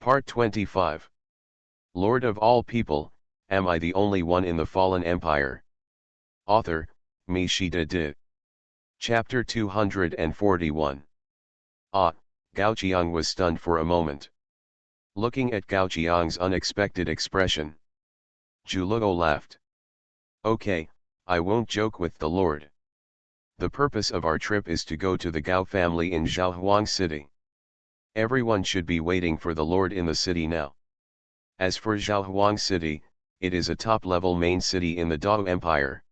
Part 25. Lord of all people, am I the only one in the fallen empire? Author, Mi Shida Di. Chapter 241. Gao Qiang was stunned for a moment. Looking at Gao Qiang's unexpected expression, Zhu Luo laughed. Okay, I won't joke with the Lord. The purpose of our trip is to go to the Gao family in Zhaohuang City. Everyone should be waiting for the Lord in the city now. As for Zhaohuang City, it is a top-level main city in the Dao Empire.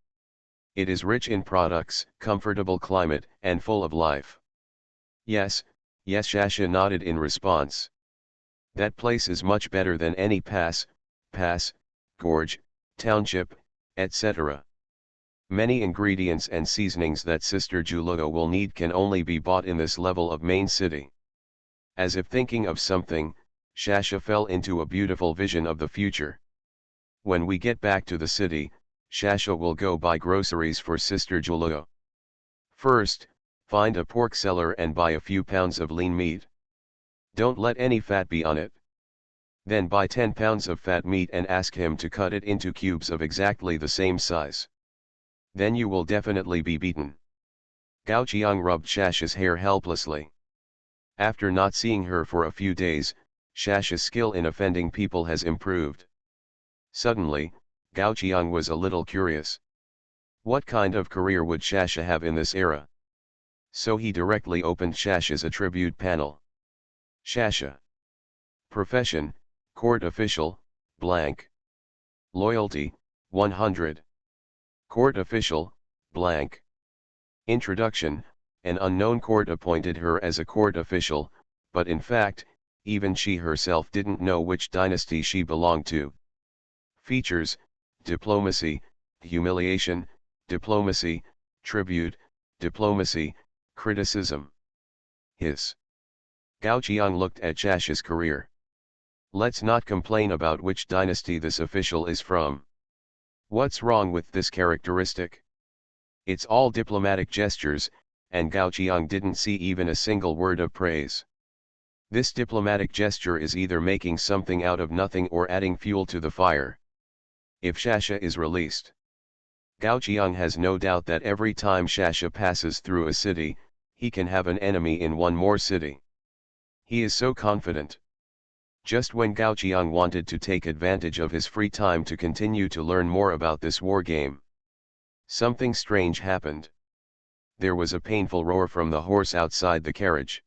It is rich in products, comfortable climate, and full of life. Yes, Shasha nodded in response. That place is much better than any pass, gorge, township, etc. Many ingredients and seasonings that Sister Zhu Luo will need can only be bought in this level of main city. As if thinking of something, Shasha fell into a beautiful vision of the future. When we get back to the city, Shasha will go buy groceries for Sister Zhu Luo. First, find a pork seller and buy a few pounds of lean meat. Don't let any fat be on it. Then buy 10 pounds of fat meat and ask him to cut it into cubes of exactly the same size. Then you will definitely be beaten. Gao Qiang rubbed Shasha's hair helplessly. After not seeing her for a few days, Shasha's skill in offending people has improved. Suddenly, Gao Qiang was a little curious. What kind of career would Shasha have in this era? So he directly opened Shasha's attribute panel. Shasha. Profession, court official, blank. Loyalty, 100. Court official, blank. Introduction, an unknown court appointed her as a court official, but in fact, even she herself didn't know which dynasty she belonged to. Features, diplomacy, humiliation, diplomacy, tribute, diplomacy, criticism. Hiss. Gao Qiang looked at Shasha's career. Let's not complain about which dynasty this official is from. What's wrong with this characteristic? It's all diplomatic gestures, and Gao Qiang didn't see even a single word of praise. This diplomatic gesture is either making something out of nothing or adding fuel to the fire. If Shasha is released, Gao Qiang has no doubt that every time Shasha passes through a city, he can have an enemy in one more city. He is so confident. Just when Gao Qiang wanted to take advantage of his free time to continue to learn more about this war game, something strange happened. There was a painful roar from the horse outside the carriage.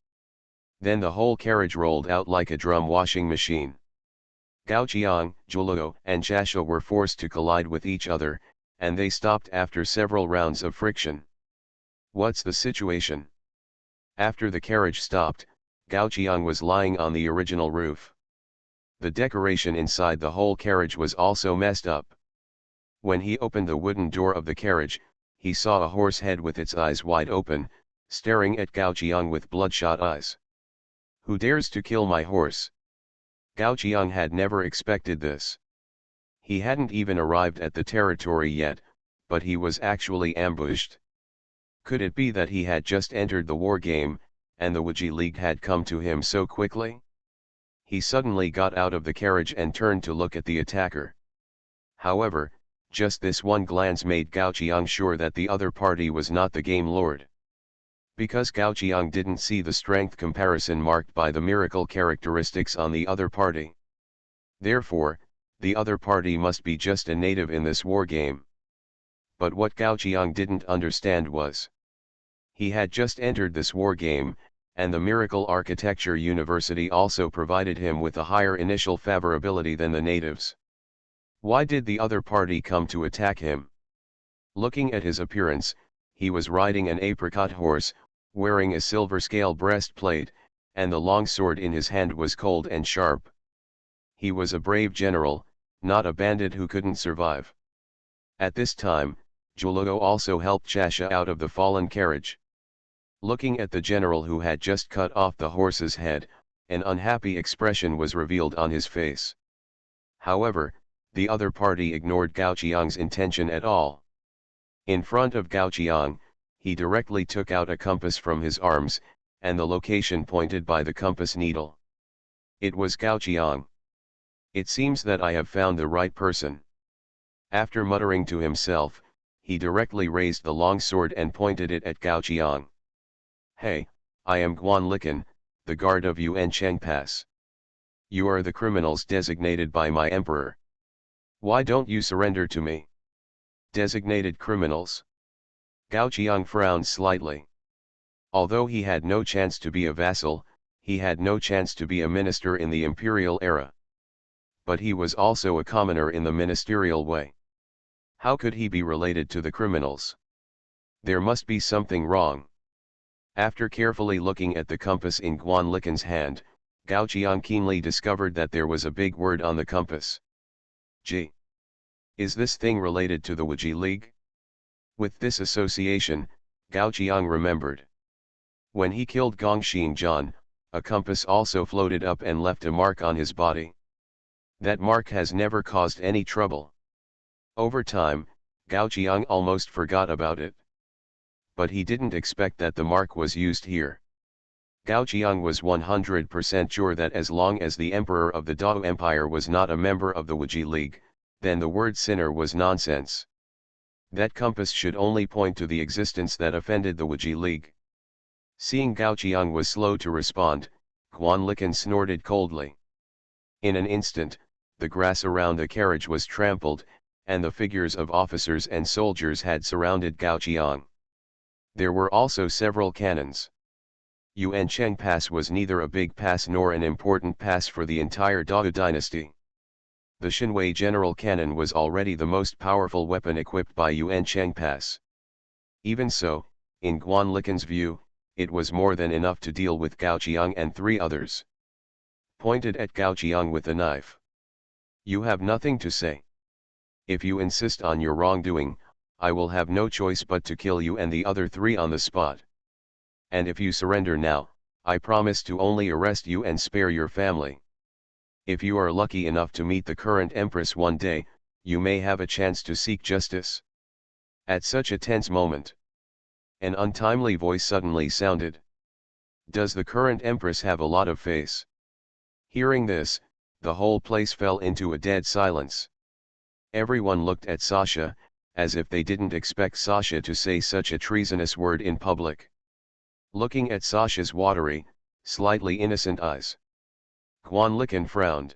Then the whole carriage rolled out like a drum washing machine. Gao Qiang, Zhu Luo, and Shasha were forced to collide with each other, and they stopped after several rounds of friction. What's the situation? After the carriage stopped, Gao Qiang was lying on the original roof. The decoration inside the whole carriage was also messed up. When he opened the wooden door of the carriage, he saw a horse head with its eyes wide open, staring at Gao Qiang with bloodshot eyes. Who dares to kill my horse? Gao Qiang had never expected this. He hadn't even arrived at the territory yet, but he was actually ambushed. Could it be that he had just entered the war game, and the Wuji League had come to him so quickly? He suddenly got out of the carriage and turned to look at the attacker. However, just this one glance made Gao Qiang sure that the other party was not the game lord. Because Gao Qiang didn't see the strength comparison marked by the miracle characteristics on the other party. Therefore, the other party must be just a native in this war game. But what Gao Qiang didn't understand was, he had just entered this war game, and the Miracle Architecture University also provided him with a higher initial favorability than the natives. Why did the other party come to attack him? Looking at his appearance, he was riding an apricot horse, wearing a silver scale breastplate, and the long sword in his hand was cold and sharp. He was a brave general, not a bandit who couldn't survive. At this time, Zhu Luo also helped Shasha out of the fallen carriage. Looking at the general who had just cut off the horse's head, an unhappy expression was revealed on his face. However, the other party ignored Gao Qiang's intention at all. In front of Gao Qiang, he directly took out a compass from his arms, and the location pointed by the compass needle. It was Gao Qiang. It seems that I have found the right person. After muttering to himself, he directly raised the long sword and pointed it at Gao Qiang. Hey, I am Guan Liken, the guard of Yuan Cheng Pass. You are the criminals designated by my emperor. Why don't you surrender to me? Designated criminals? Gao Qiang frowned slightly. Although he had no chance to be a vassal, he had no chance to be a minister in the imperial era. But he was also a commoner in the ministerial way. How could he be related to the criminals? There must be something wrong. After carefully looking at the compass in Guan Liken's hand, Gao Qiang keenly discovered that there was a big word on the compass. G. Is this thing related to the Wuji League? With this association, Gao Qiang remembered. When he killed Gong Xingjian, a compass also floated up and left a mark on his body. That mark has never caused any trouble. Over time, Gao Qiang almost forgot about it. But he didn't expect that the mark was used here. Gao Qiang was 100% sure that as long as the emperor of the Dao Empire was not a member of the Wuji League, then the word sinner was nonsense. That compass should only point to the existence that offended the Wuji League. Seeing Gao Qiang was slow to respond, Guan Liken snorted coldly. In an instant, the grass around the carriage was trampled, and the figures of officers and soldiers had surrounded Gao Qiang. There were also several cannons. Yuan Cheng Pass was neither a big pass nor an important pass for the entire Dao dynasty. The Xinwei General Cannon was already the most powerful weapon equipped by Yuan Cheng Pass. Even so, in Guan Liken's view, it was more than enough to deal with Gao Qiang and 3 others. Pointed at Gao Qiang with a knife. You have nothing to say. If you insist on your wrongdoing, I will have no choice but to kill you and the other 3 on the spot. And if you surrender now, I promise to only arrest you and spare your family. If you are lucky enough to meet the current empress one day, you may have a chance to seek justice. At such a tense moment, an untimely voice suddenly sounded. Does the current empress have a lot of face? Hearing this, the whole place fell into a dead silence. Everyone looked at Sasha, as if they didn't expect Sasha to say such a treasonous word in public. Looking at Sasha's watery, slightly innocent eyes, Guan Liken frowned.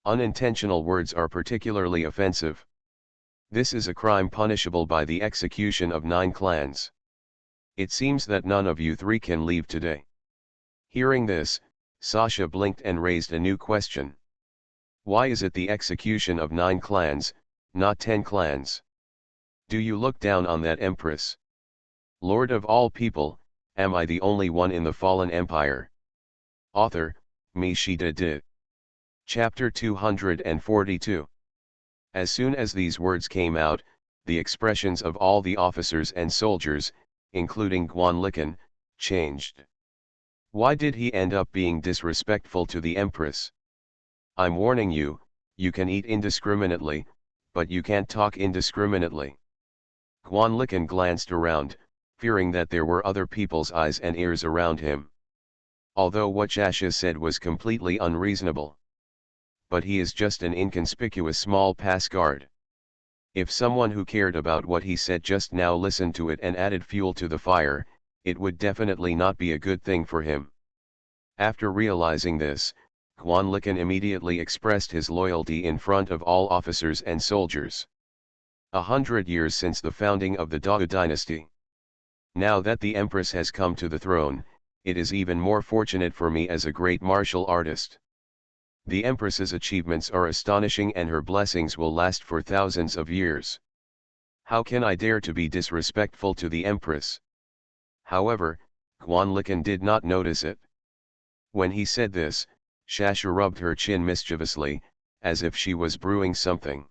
Unintentional words are particularly offensive. This is a crime punishable by the execution of 9 clans. It seems that none of you 3 can leave today. Hearing this, Sasha blinked and raised a new question. Why is it the execution of 9 clans, not 10 clans? Do you look down on that empress? Lord of all people, am I the only one in the fallen empire? Author, Me Shida Di. Chapter 242. As soon as these words came out, the expressions of all the officers and soldiers, including Guan Liken, changed. Why did he end up being disrespectful to the empress? I'm warning you, you can eat indiscriminately, but you can't talk indiscriminately. Guan Liken glanced around, fearing that there were other people's eyes and ears around him. Although what Sasha said was completely unreasonable. But he is just an inconspicuous small pass guard. If someone who cared about what he said just now listened to it and added fuel to the fire, it would definitely not be a good thing for him. After realizing this, Guan Liken immediately expressed his loyalty in front of all officers and soldiers. 100 years since the founding of the Dao dynasty. Now that the empress has come to the throne, it is even more fortunate for me as a great martial artist. The empress's achievements are astonishing and her blessings will last for thousands of years. How can I dare to be disrespectful to the empress? However, Guan Liken did not notice it. When he said this, Sasha rubbed her chin mischievously, as if she was brewing something.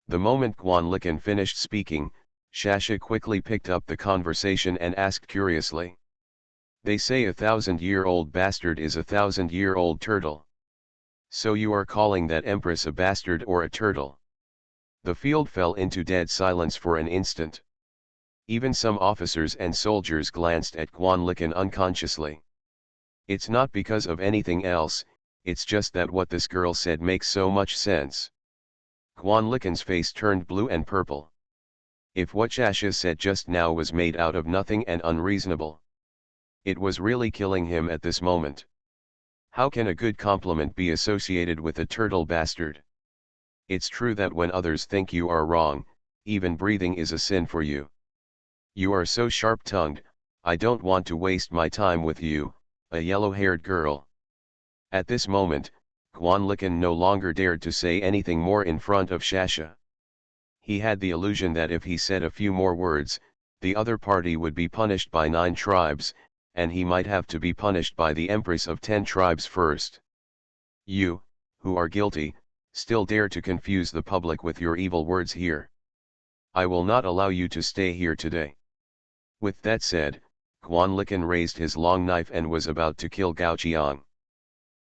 The moment Guan Liken finished speaking, Sasha quickly picked up the conversation and asked curiously. They say a 1,000-year-old bastard is a 1,000-year-old turtle. So you are calling that empress a bastard or a turtle? The field fell into dead silence for an instant. Even some officers and soldiers glanced at Guan Liken unconsciously. It's not because of anything else, It's just that what this girl said makes so much sense. Guan Liken's face turned blue and purple. If what Shasha said just now was made out of nothing and unreasonable, it was really killing him at this moment. How can a good compliment be associated with a turtle bastard? It's true that when others think you are wrong, even breathing is a sin for you. You are so sharp-tongued, I don't want to waste my time with you, a yellow-haired girl. At this moment, Guan Liken no longer dared to say anything more in front of Shasha. He had the illusion that if he said a few more words, the other party would be punished by 9 tribes, and he might have to be punished by the Empress of 10 tribes first. You, who are guilty, still dare to confuse the public with your evil words here. I will not allow you to stay here today. With that said, Guan Liken raised his long knife and was about to kill Gao Qiang.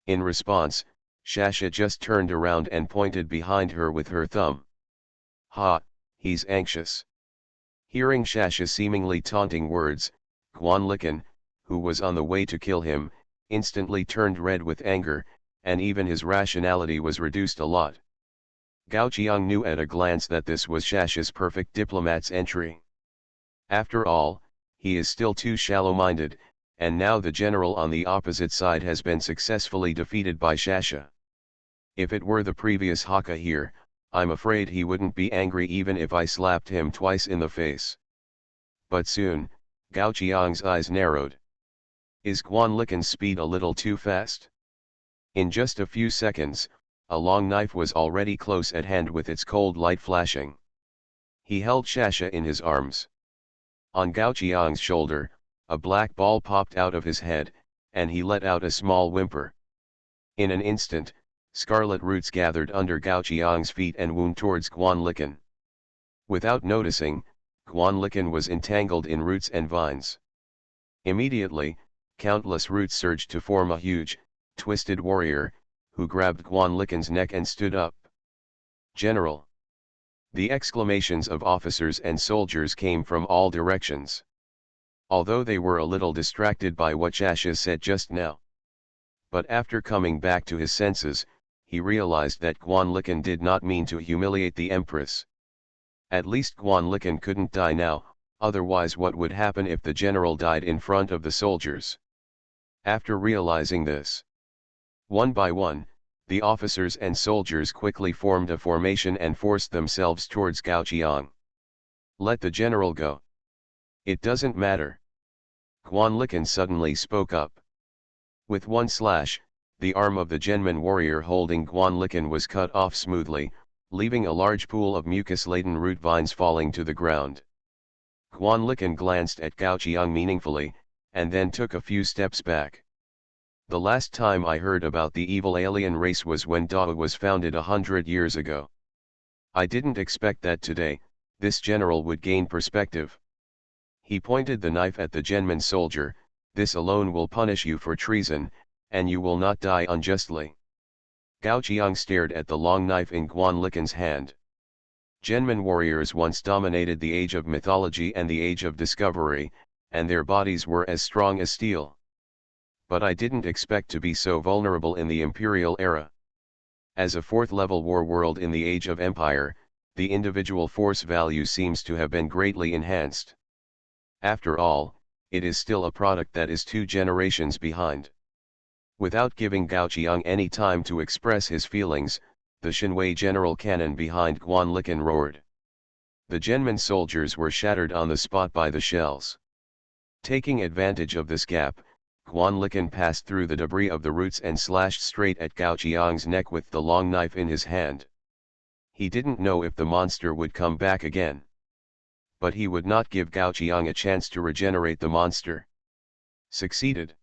In response, Shasha just turned around and pointed behind her with her thumb. Ha, he's anxious. Hearing Shasha seemingly taunting words, Guan Liken, who was on the way to kill him, instantly turned red with anger, and even his rationality was reduced a lot. Gao Qiang knew at a glance that this was Shasha's perfect diplomat's entry. After all, he is still too shallow-minded, and now the general on the opposite side has been successfully defeated by Shasha. If it were the previous Haka here, I'm afraid he wouldn't be angry even if I slapped him twice in the face. But soon, Gao Qiang's eyes narrowed. Is Guan Liken's speed a little too fast? In just a few seconds, a long knife was already close at hand with its cold light flashing. He held Shasha in his arms. On Gao Qiang's shoulder, a black ball popped out of his head, and he let out a small whimper. In an instant, scarlet roots gathered under Gao Qiang's feet and wound towards Guan Liken. Without noticing, Guan Liken was entangled in roots and vines. Immediately, countless roots surged to form a huge, twisted warrior, who grabbed Guan Liken's neck and stood up. General! The exclamations of officers and soldiers came from all directions. Although they were a little distracted by what Shasha said just now. But after coming back to his senses, he realized that Guan Liken did not mean to humiliate the Empress. At least Guan Liken couldn't die now, otherwise what would happen if the general died in front of the soldiers? After realizing this, one by one, the officers and soldiers quickly formed a formation and forced themselves towards Gao Qiang. Let the general go. It doesn't matter. Guan Liken suddenly spoke up. With one slash, the arm of the Genman warrior holding Guan Liken was cut off smoothly, leaving a large pool of mucus-laden root vines falling to the ground. Guan Liken glanced at Gao Qiang meaningfully, and then took a few steps back. The last time I heard about the evil alien race was when Dao was founded 100 years ago. I didn't expect that today, this general would gain perspective. He pointed the knife at the Genman soldier. This alone will punish you for treason, and you will not die unjustly. Gao Qiang stared at the long knife in Guan Liken's hand. Genman warriors once dominated the age of mythology and the age of discovery, and their bodies were as strong as steel. But I didn't expect to be so vulnerable in the imperial era. As a fourth-level war world in the age of empire, the individual force value seems to have been greatly enhanced. After all, it is still a product that is 2 generations behind. Without giving Gao Qiang any time to express his feelings, the Shinwei general cannon behind Guan Liken roared. The Genman soldiers were shattered on the spot by the shells. Taking advantage of this gap, Guan Liken passed through the debris of the roots and slashed straight at Gao Qiang's neck with the long knife in his hand. He didn't know if the monster would come back again. But he would not give Gao Qiang a chance to regenerate the monster. Succeeded.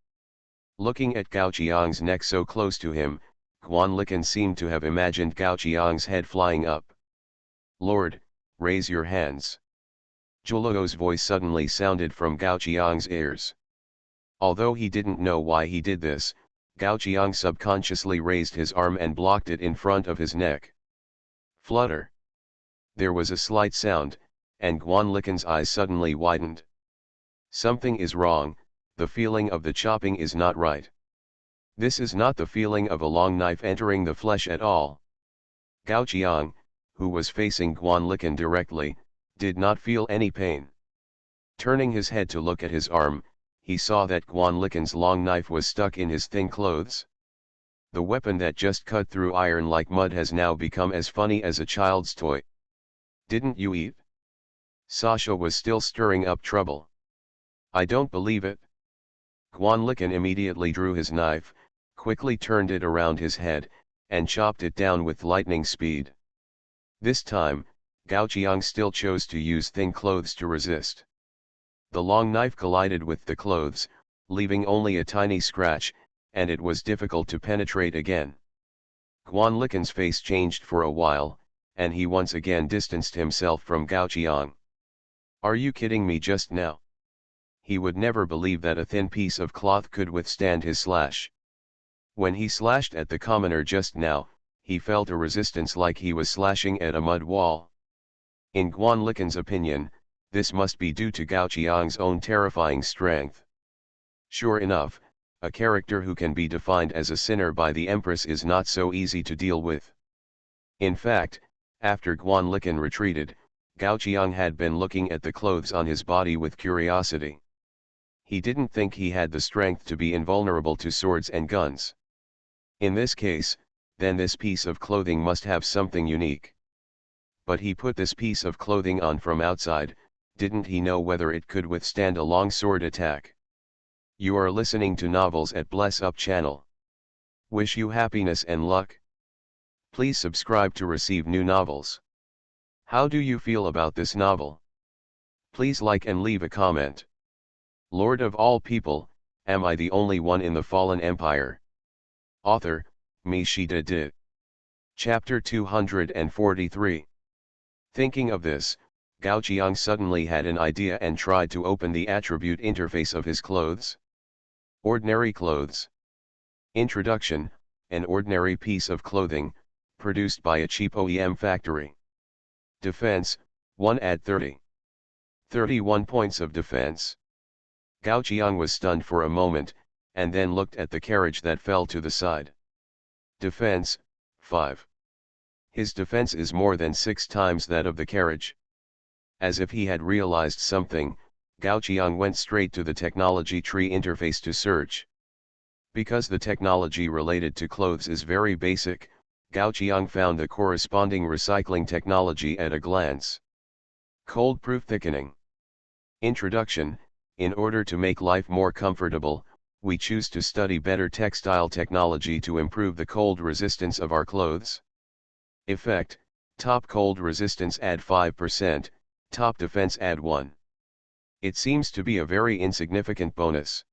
Looking at Gao Qiang's neck so close to him, Guan Liken seemed to have imagined Gao Qiang's head flying up. Lord, raise your hands. Zhuoluo's voice suddenly sounded from Gao Qiang's ears. Although he didn't know why he did this, Gao Qiang subconsciously raised his arm and blocked it in front of his neck. Flutter. There was a slight sound, and Guan Liken's eyes suddenly widened. Something is wrong, the feeling of the chopping is not right. This is not the feeling of a long knife entering the flesh at all. Gao Qiang, who was facing Guan Liken directly, did not feel any pain. Turning his head to look at his arm, he saw that Guan Liken's long knife was stuck in his thin clothes. The weapon that just cut through iron like mud has now become as funny as a child's toy. Didn't you eat? Sasha was still stirring up trouble. I don't believe it. Guan Liken immediately drew his knife, quickly turned it around his head, and chopped it down with lightning speed. This time, Gao Qiang still chose to use thin clothes to resist. The long knife collided with the clothes, leaving only a tiny scratch, and it was difficult to penetrate again. Guan Liken's face changed for a while, and he once again distanced himself from Gao Qiang. Are you kidding me just now? He would never believe that a thin piece of cloth could withstand his slash. When he slashed at the commoner just now, he felt a resistance like he was slashing at a mud wall. In Guan Liken's opinion, this must be due to Gao Qiang's own terrifying strength. Sure enough, a character who can be defined as a sinner by the Empress is not so easy to deal with. In fact, after Guan Liken retreated, Gao Qiang had been looking at the clothes on his body with curiosity. He didn't think he had the strength to be invulnerable to swords and guns. In this case, then this piece of clothing must have something unique. But he put this piece of clothing on from outside, didn't he know whether it could withstand a long sword attack? You are listening to Novels at Bless Up channel. Wish you happiness and luck. Please subscribe to receive new novels. How do you feel about this novel? Please like and leave a comment. Lord of all people, am I the only one in the fallen empire? Author, MaleProtagonist. Chapter 243. Thinking of this, Gao Qiang suddenly had an idea and tried to open the attribute interface of his clothes. Ordinary clothes. Introduction: an ordinary piece of clothing, produced by a cheap OEM factory. Defense: 1 add 30. 31 points of defense. Gao Qiang was stunned for a moment, and then looked at the carriage that fell to the side. Defense: 5. His defense is more than 6 times that of the carriage. As if he had realized something, Gao Qiang went straight to the technology tree interface to search. Because the technology related to clothes is very basic, Gao Qiang found the corresponding recycling technology at a glance. Cold-proof thickening. Introduction: in order to make life more comfortable, we choose to study better textile technology to improve the cold resistance of our clothes. Effect: top cold resistance add 5%, top defense add 1. It seems to be a very insignificant bonus.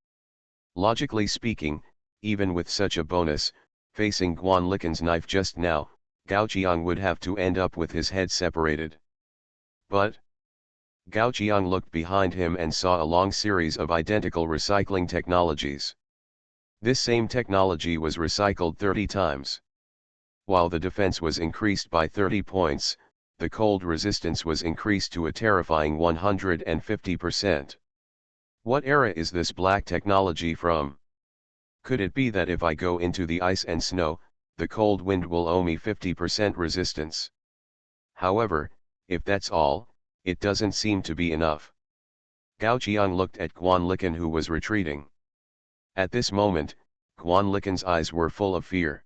Logically speaking, even with such a bonus, facing Guan Liken's knife just now, Gao Qiang would have to end up with his head separated. But Gao Qiang looked behind him and saw a long series of identical recycling technologies. This same technology was recycled 30 times. While the defense was increased by 30 points, the cold resistance was increased to a terrifying 150%. What era is this black technology from? Could it be that if I go into the ice and snow, the cold wind will owe me 50% resistance? However, if that's all, it doesn't seem to be enough. Gao Qiang looked at Guan Liken, who was retreating. At this moment, Guan Liken's eyes were full of fear.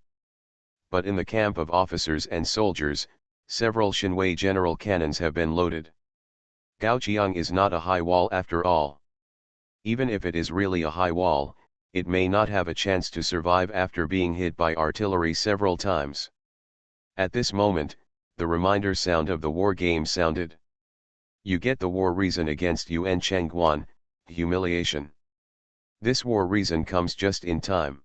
But in the camp of officers and soldiers, several Shinwei general cannons have been loaded. Gao Qiang is not a high wall after all. Even if it is really a high wall, it may not have a chance to survive after being hit by artillery several times. At this moment, the reminder sound of the war game sounded. You get the war reason against Yuan Chengguan, humiliation. This war reason comes just in time.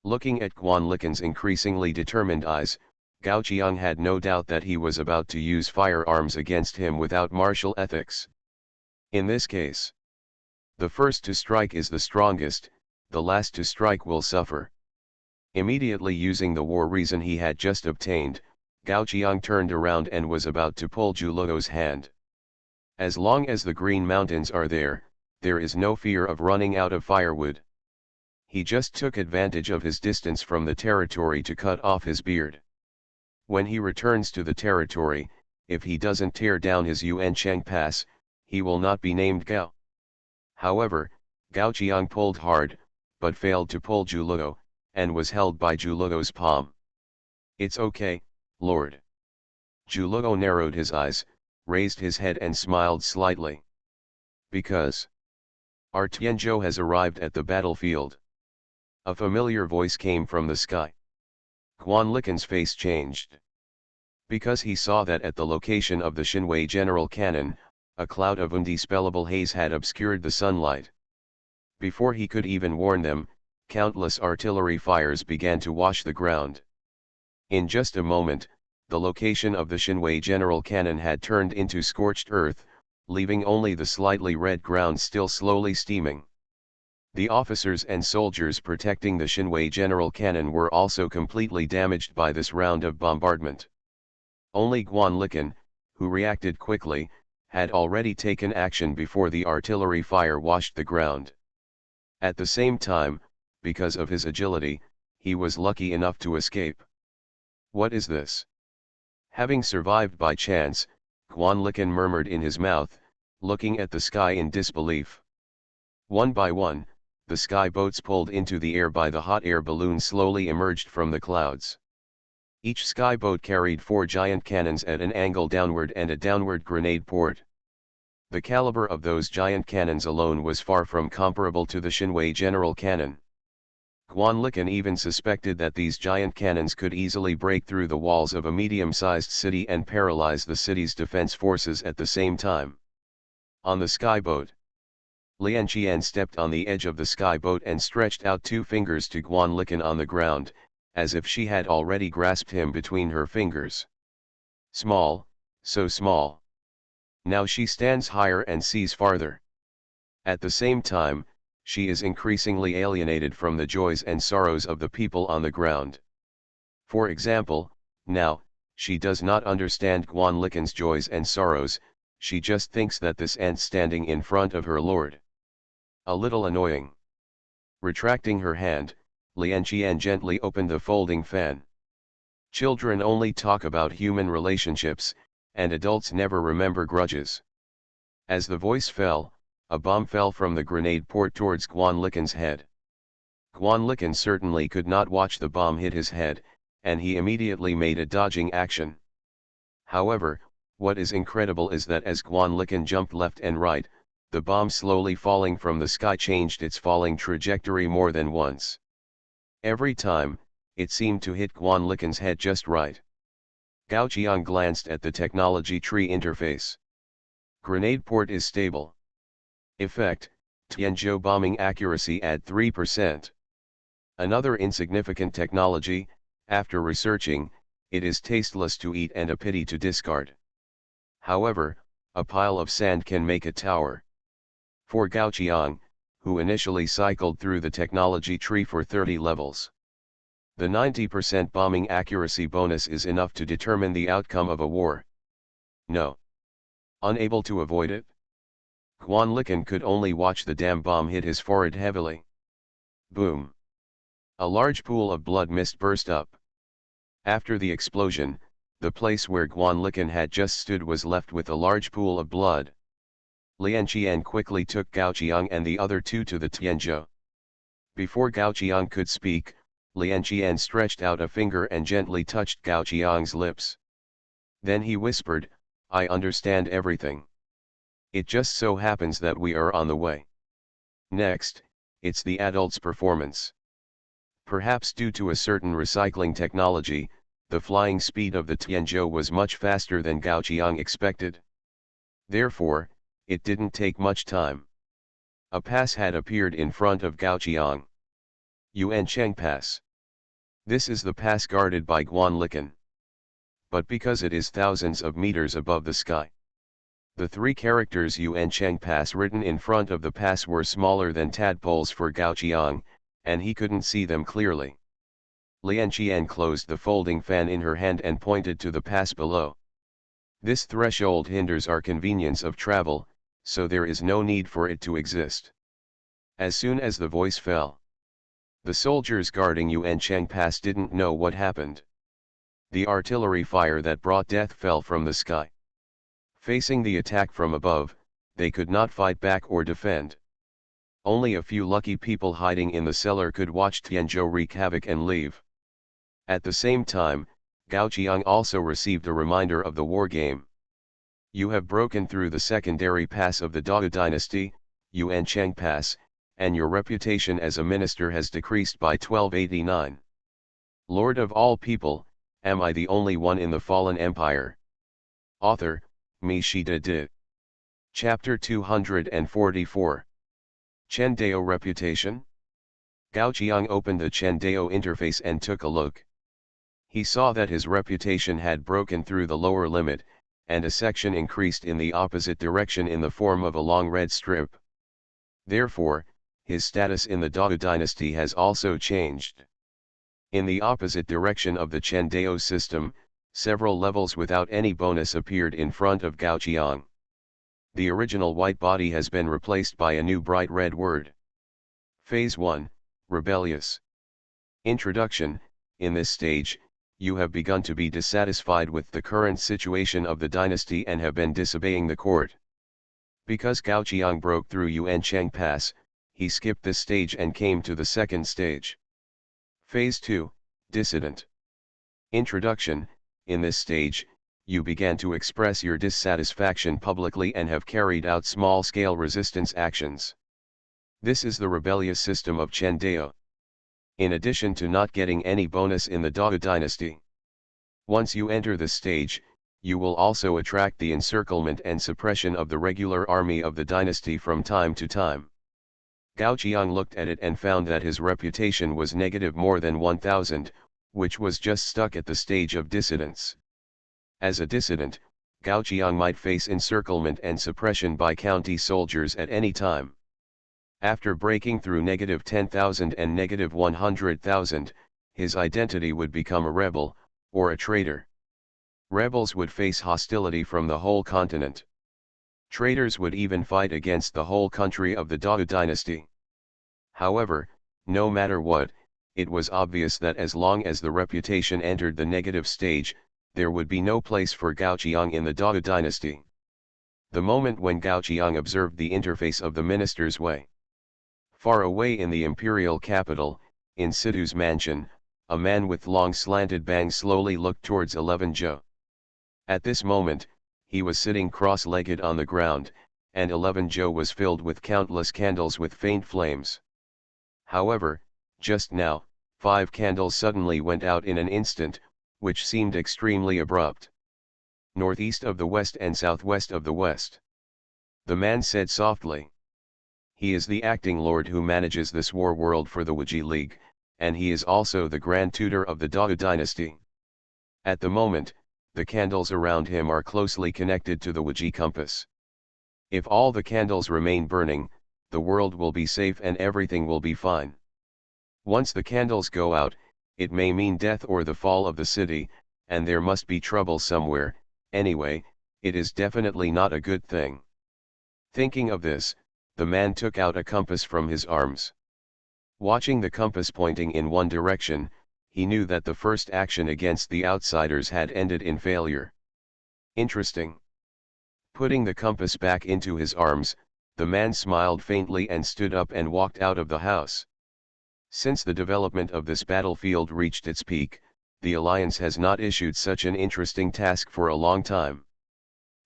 Looking at Guan Liken's increasingly determined eyes, Gao Qiang had no doubt that he was about to use firearms against him without martial ethics. In this case, the first to strike is the strongest, the last to strike will suffer. Immediately using the war reason he had just obtained, Gao Qiang turned around and was about to pull Zhu Luo's hand. As long as the Green Mountains are there, there is no fear of running out of firewood. He just took advantage of his distance from the territory to cut off his beard. When he returns to the territory, if he doesn't tear down his Yuancheng pass, he will not be named Gao. However, Gao Qiang pulled hard, but failed to pull Zhuluo, and was held by Zhuluo's palm. "It's okay, Lord." Zhuluo narrowed his eyes, raised his head and smiled slightly. "Because our Tianzhou has arrived at the battlefield." A familiar voice came from the sky. Guan Liken's face changed. Because he saw that at the location of the Xinwei General Cannon, a cloud of undispellable haze had obscured the sunlight. Before he could even warn them, countless artillery fires began to wash the ground. In just a moment, the location of the Xinwei General Cannon had turned into scorched earth, leaving only the slightly red ground still slowly steaming. The officers and soldiers protecting the Xinwei General Cannon were also completely damaged by this round of bombardment. Only Guan Liken, who reacted quickly, had already taken action before the artillery fire washed the ground. At the same time, because of his agility, he was lucky enough to escape. "What is this?" Having survived by chance, Guan Liken murmured in his mouth, looking at the sky in disbelief. One by one, the sky boats pulled into the air by the hot air balloon slowly emerged from the clouds. Each skyboat carried 4 giant cannons at an angle downward and a downward grenade port. The caliber of those giant cannons alone was far from comparable to the Xinwei General Cannon. Guan Liken even suspected that these giant cannons could easily break through the walls of a medium-sized city and paralyze the city's defense forces at the same time. On the skyboat, Lian Qian stepped on the edge of the skyboat and stretched out 2 fingers to Guan Liken on the ground, as if she had already grasped him between her fingers. Small, so small. Now she stands higher and sees farther. At the same time, she is increasingly alienated from the joys and sorrows of the people on the ground. For example, now, she does not understand Guan Liken's joys and sorrows, she just thinks that this ant standing in front of her lord. A little annoying. Retracting her hand, Lian Qian gently opened the folding fan. Children only talk about human relationships, and adults never remember grudges. As the voice fell, a bomb fell from the grenade port towards Guan Liken's head. Guan Liken certainly could not watch the bomb hit his head, and he immediately made a dodging action. However, what is incredible is that as Guan Liken jumped left and right, the bomb slowly falling from the sky changed its falling trajectory more than once. Every time, it seemed to hit Guan Liken's head just right. Gao Qiang glanced at the technology tree interface. Grenade port is stable. Effect, Tianzhou bombing accuracy at 3%. Another insignificant technology, after researching, it is tasteless to eat and a pity to discard. However, a pile of sand can make a tower. For Gao Qiang, who initially cycled through the technology tree for 30 levels, the 90% bombing accuracy bonus is enough to determine the outcome of a war. No. Unable to avoid it, Guan Liken could only watch the damn bomb hit his forehead heavily. Boom. A large pool of blood mist burst up. After the explosion, the place where Guan Liken had just stood was left with a large pool of blood. Lian Qian quickly took Gao Qiang and the other 2 to the Tianzhou. Before Gao Qiang could speak, Lian Qian stretched out a finger and gently touched Gao Qiang's lips. Then he whispered, "I understand everything. It just so happens that we are on the way. Next, it's the adult's performance." Perhaps due to a certain recycling technology, the flying speed of the Tianzhou was much faster than Gao Qiang expected. Therefore, it didn't take much time. A pass had appeared in front of Gao Qiang. Yuancheng Pass. This is the pass guarded by Guan Liken. But because it is thousands of meters above the sky, the 3 characters Yuancheng Pass written in front of the pass were smaller than tadpoles for Gao Qiang, and he couldn't see them clearly. Lian Qian closed the folding fan in her hand and pointed to the pass below. This threshold hinders our convenience of travel, so there is no need for it to exist. As soon as the voice fell, The soldiers guarding Yuancheng Pass didn't know what happened. The artillery fire that brought death fell from the sky. Facing the attack from above, they could not fight back or defend. Only a few lucky people hiding in the cellar could watch Tianzhou wreak havoc and leave. At the same time, Gao Qiang also received a reminder of the war game. You have broken through the secondary pass of the Dao dynasty, Yuancheng Pass, and your reputation as a minister has decreased by 1289. Lord of all people, am I the only one in the fallen empire? Author, Mi Shida Di. Chapter 244. Chen Dao Reputation? Gao Qiang opened the Chen Dao interface and took a look. He saw that his reputation had broken through the lower limit, and a section increased in the opposite direction in the form of a long red strip. Therefore, his status in the Dao dynasty has also changed. In the opposite direction of the Chen Dao system, several levels without any bonus appeared in front of Gao Qiang. The original white body has been replaced by a new bright red word. Phase 1, Rebellious. Introduction. In this stage, you have begun to be dissatisfied with the current situation of the dynasty and have been disobeying the court. Because Gao Qiang broke through Yuancheng Pass, he skipped this stage and came to the second stage. Phase 2, Dissident. Introduction. In this stage, you began to express your dissatisfaction publicly and have carried out small-scale resistance actions. This is the rebellious system of Chen Dao. In addition to not getting any bonus in the Dao dynasty. Once you enter this stage, you will also attract the encirclement and suppression of the regular army of the dynasty from time to time. Gao Qiang looked at it and found that his reputation was negative more than 1000, which was just stuck at the stage of dissidence. As a dissident, Gao Qiang might face encirclement and suppression by county soldiers at any time. After breaking through negative 10,000 and negative 100,000, his identity would become a rebel, or a traitor. Rebels would face hostility from the whole continent. Traitors would even fight against the whole country of the Dao dynasty. However, no matter what, it was obvious that as long as the reputation entered the negative stage, there would be no place for Gao Qiang in the Dao dynasty. The moment when Gao Qiang observed the interface of the minister's way. Far away in the imperial capital, in Sidhu's mansion, a man with long slanted bangs slowly looked towards 11 Zhou. At this moment, he was sitting cross-legged on the ground, and 11 Zhou was filled with countless candles with faint flames. However, just now, 5 candles suddenly went out in an instant, which seemed extremely abrupt. Northeast of the west and southwest of the west. The man said softly. He is the acting lord who manages this war world for the Wuji League, and he is also the grand tutor of the Dao dynasty. At the moment, the candles around him are closely connected to the Wuji compass. If all the candles remain burning, the world will be safe and everything will be fine. Once the candles go out, it may mean death or the fall of the city, and there must be trouble somewhere. Anyway, it is definitely not a good thing. Thinking of this, the man took out a compass from his arms. Watching the compass pointing in one direction, he knew that the first action against the outsiders had ended in failure. Interesting. Putting the compass back into his arms, the man smiled faintly and stood up and walked out of the house. Since the development of this battlefield reached its peak, the Alliance has not issued such an interesting task for a long time.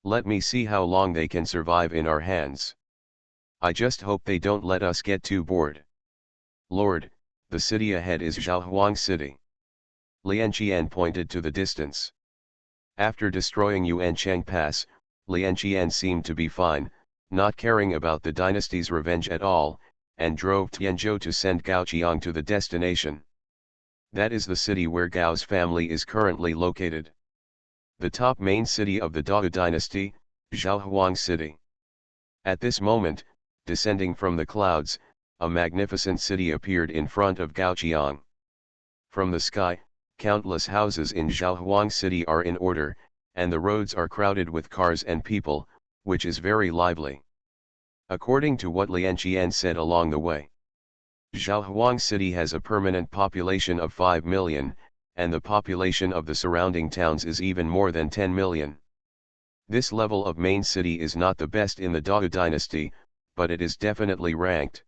Let me see how long they can survive in our hands. I just hope they don't let us get too bored. Lord, the city ahead is Zhaohuang City. Lian Qian pointed to the distance. After destroying Yuancheng Pass, Lian Qian seemed to be fine, not caring about the dynasty's revenge at all, and drove Tianzhou to send Gao Qiang to the destination. That is the city where Gao's family is currently located. The top main city of the Dao dynasty, Zhaohuang City. At this moment, descending from the clouds, a magnificent city appeared in front of Gao Qiang. From the sky, countless houses in Zhaohuang City are in order, and the roads are crowded with cars and people, which is very lively. According to what Lian Qian said along the way. Zhaohuang City has a permanent population of 5 million, and the population of the surrounding towns is even more than 10 million. This level of main city is not the best in the Dao dynasty, but it is definitely ranked.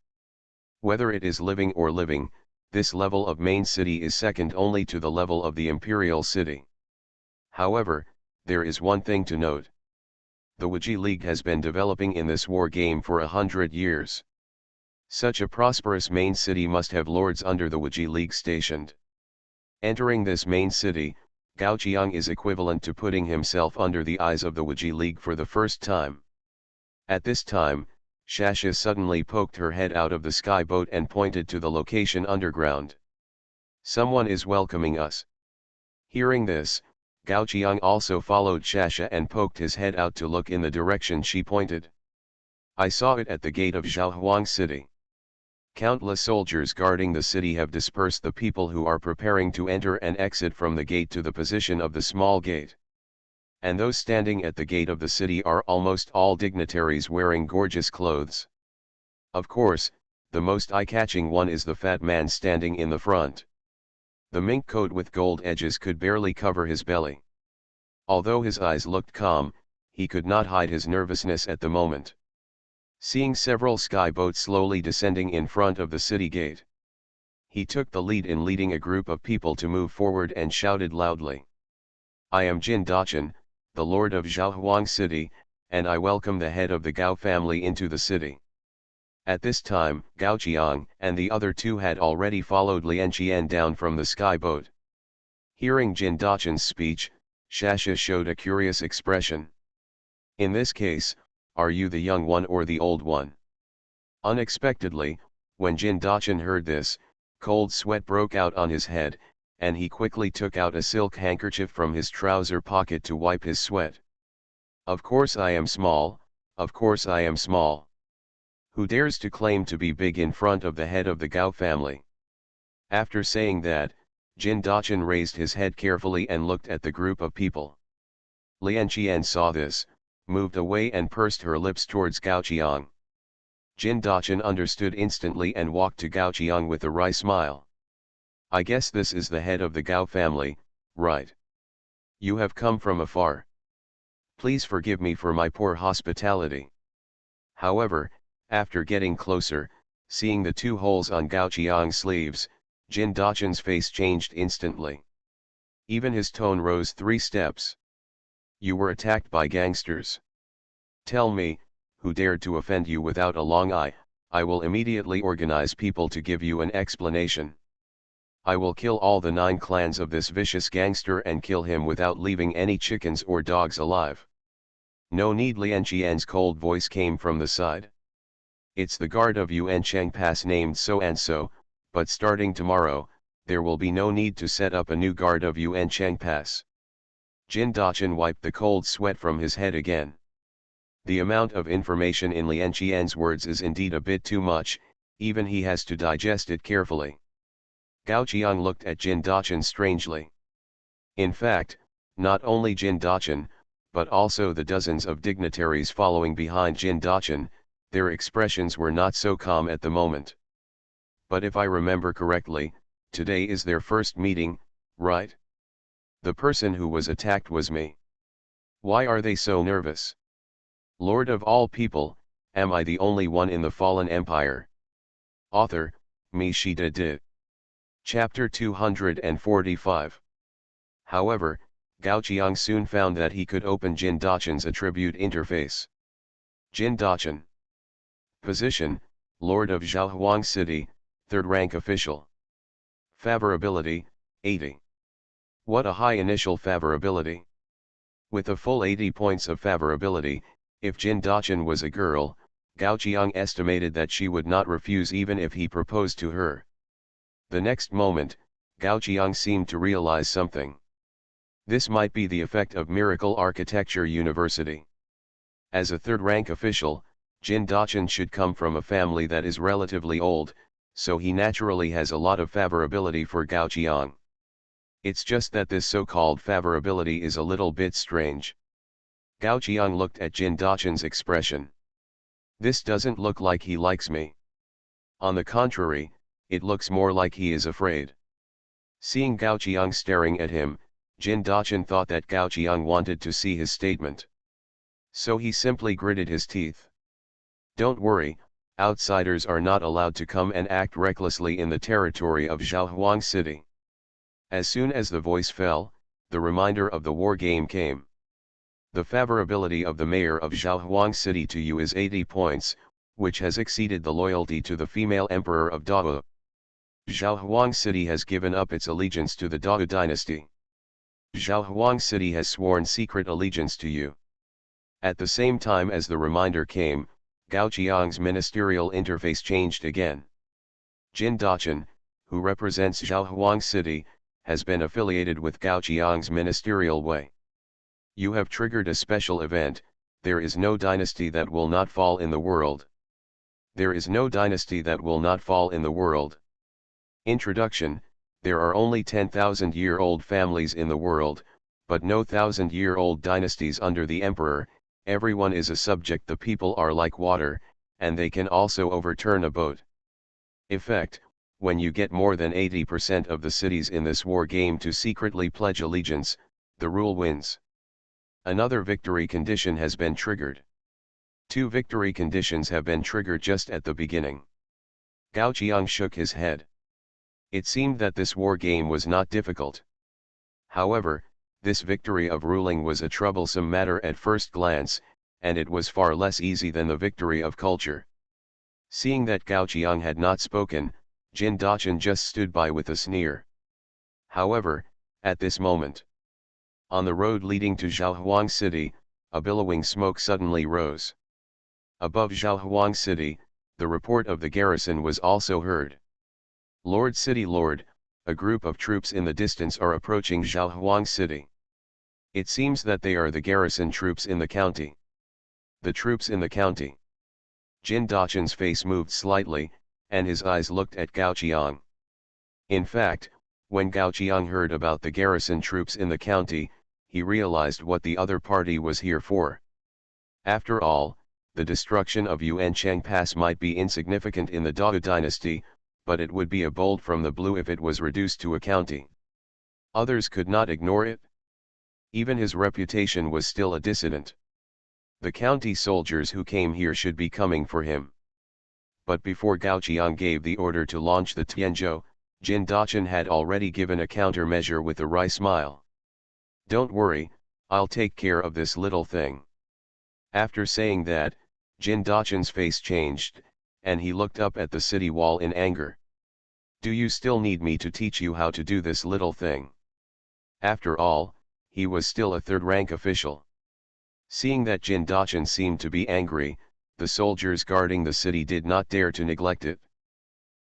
Whether it is living or living, this level of main city is second only to the level of the imperial city. However, there is one thing to note. The Wuji League has been developing in this war game for 100 years. Such a prosperous main city must have lords under the Wuji League stationed. Entering this main city, Gao Qiang is equivalent to putting himself under the eyes of the Wuji League for the first time. At this time, Shasha suddenly poked her head out of the sky boat and pointed to the location underground. Someone is welcoming us. Hearing this, Gao Qiang also followed Shasha and poked his head out to look in the direction she pointed. I saw it at the gate of Zhaohuang City. Countless soldiers guarding the city have dispersed the people who are preparing to enter and exit from the gate to the position of the small gate. And those standing at the gate of the city are almost all dignitaries wearing gorgeous clothes. Of course, the most eye-catching one is the fat man standing in the front. The mink coat with gold edges could barely cover his belly. Although his eyes looked calm, he could not hide his nervousness at the moment. Seeing several sky boats slowly descending in front of the city gate, he took the lead in leading a group of people to move forward and shouted loudly. I am Jin Daqin, the lord of Zhaohuang City, and I welcome the head of the Gao family into the city. At this time, Gao Qiang and the other two had already followed Lian Qian down from the sky boat. Hearing Jin Daqin's speech, Shasha showed a curious expression. In this case, are you the young one or the old one? Unexpectedly, when Jin Daqin heard this, cold sweat broke out on his head, and he quickly took out a silk handkerchief from his trouser pocket to wipe his sweat. Of course I am small, of course I am small. Who dares to claim to be big in front of the head of the Gao family? After saying that, Jin Daqin raised his head carefully and looked at the group of people. Lian Qian saw this, moved away and pursed her lips towards Gao Qiang. Jin Daqin understood instantly and walked to Gao Qiang with a wry smile. I guess this is the head of the Gao family, right? You have come from afar. Please forgive me for my poor hospitality. However, after getting closer, seeing the two holes on Gao Qiang's sleeves, Jin Daqin's face changed instantly. Even his tone rose 3 steps. You were attacked by gangsters. Tell me, who dared to offend you without a long eye? I will immediately organize people to give you an explanation. I will kill all the 9 clans of this vicious gangster and kill him without leaving any chickens or dogs alive. No need. Lian Qian's cold voice came from the side. It's the guard of Yuancheng Pass named so and so, but starting tomorrow, there will be no need to set up a new guard of Yuancheng Pass. Jin Daqin wiped the cold sweat from his head again. The amount of information in Lian Qian's words is indeed a bit too much, even he has to digest it carefully. Gao Qiang looked at Jin Daqin strangely. In fact, not only Jin Daqin, but also the dozens of dignitaries following behind Jin Daqin, their expressions were not so calm at the moment. But if I remember correctly, today is their first meeting, right? The person who was attacked was me. Why are they so nervous? Lord of all people, am I the only one in the fallen empire? Author, Me Shida Di. Chapter 245. However, Gao Qiang soon found that he could open Jin Daqin's attribute interface. Jin Daqin. Position, Lord of Zhaohuang City, 3rd rank official. Favorability, 80. What a high initial favorability. With a full 80 points of favorability, if Jin Daqin was a girl, Gao Qiang estimated that she would not refuse even if he proposed to her. The next moment, Gao Qiang seemed to realize something. This might be the effect of Miracle Architecture University. As a 3rd rank official, Jin Daqin should come from a family that is relatively old, so he naturally has a lot of favorability for Gao Qiang. It's just that this so-called favorability is a little bit strange. Gao Qiang looked at Jin Daqin's expression. This doesn't look like he likes me. On the contrary, It looks more like he is afraid. Seeing Gao Qiang staring at him, Jin Daqin thought that Gao Qiang wanted to see his statement. So he simply gritted his teeth. Don't worry, outsiders are not allowed to come and act recklessly in the territory of Zhaohuang City. As soon as the voice fell, the reminder of the war game came. The favorability of the mayor of Zhaohuang City to you is 80 points, which has exceeded the loyalty to the female emperor of Dao. Zhaohuang City has given up its allegiance to the Dao dynasty. Zhaohuang City has sworn secret allegiance to you. At the same time as the reminder came, Gao Qiang's ministerial interface changed again. Jin Daqin, who represents Zhaohuang City, has been affiliated with Gao Qiang's ministerial way. You have triggered a special event. There is no dynasty that will not fall in the world. There is no dynasty that will not fall in the world. Introduction: there are only 10,000-year-old families in the world, but no 1,000-year-old dynasties under the emperor. Everyone is a subject. The people are like water, and they can also overturn a boat. Effect: when you get more than 80% of the cities in this war game to secretly pledge allegiance, the rule wins. Another victory condition has been triggered. 2 victory conditions have been triggered just at the beginning. Gao Qiang shook his head. It seemed that this war game was not difficult. However, this victory of ruling was a troublesome matter at first glance, and it was far less easy than the victory of culture. Seeing that Gao Qiang had not spoken, Jin Daqin just stood by with a sneer. However, at this moment, on the road leading to Zhaohuang City, a billowing smoke suddenly rose. Above Zhaohuang City, the report of the garrison was also heard. Lord City Lord, a group of troops in the distance are approaching Zhaohuang City. It seems that they are the garrison troops in the county. The troops in the county. Jin Daqin's face moved slightly, and his eyes looked at Gao Qiang. In fact, when Gao Qiang heard about the garrison troops in the county, he realized what the other party was here for. After all, the destruction of Yuancheng Pass might be insignificant in the Dao dynasty, but it would be a bolt from the blue if it was reduced to a county. Others could not ignore it. Even his reputation was still a dissident. The county soldiers who came here should be coming for him. But before Gao Qiang gave the order to launch the Tianzhou, Jin Daqin had already given a countermeasure with a wry smile. Don't worry, I'll take care of this little thing. After saying that, Jin Daqin's face changed, and he looked up at the city wall in anger. Do you still need me to teach you how to do this little thing? After all, he was still a third-rank official. Seeing that Jin Daqin seemed to be angry, the soldiers guarding the city did not dare to neglect it.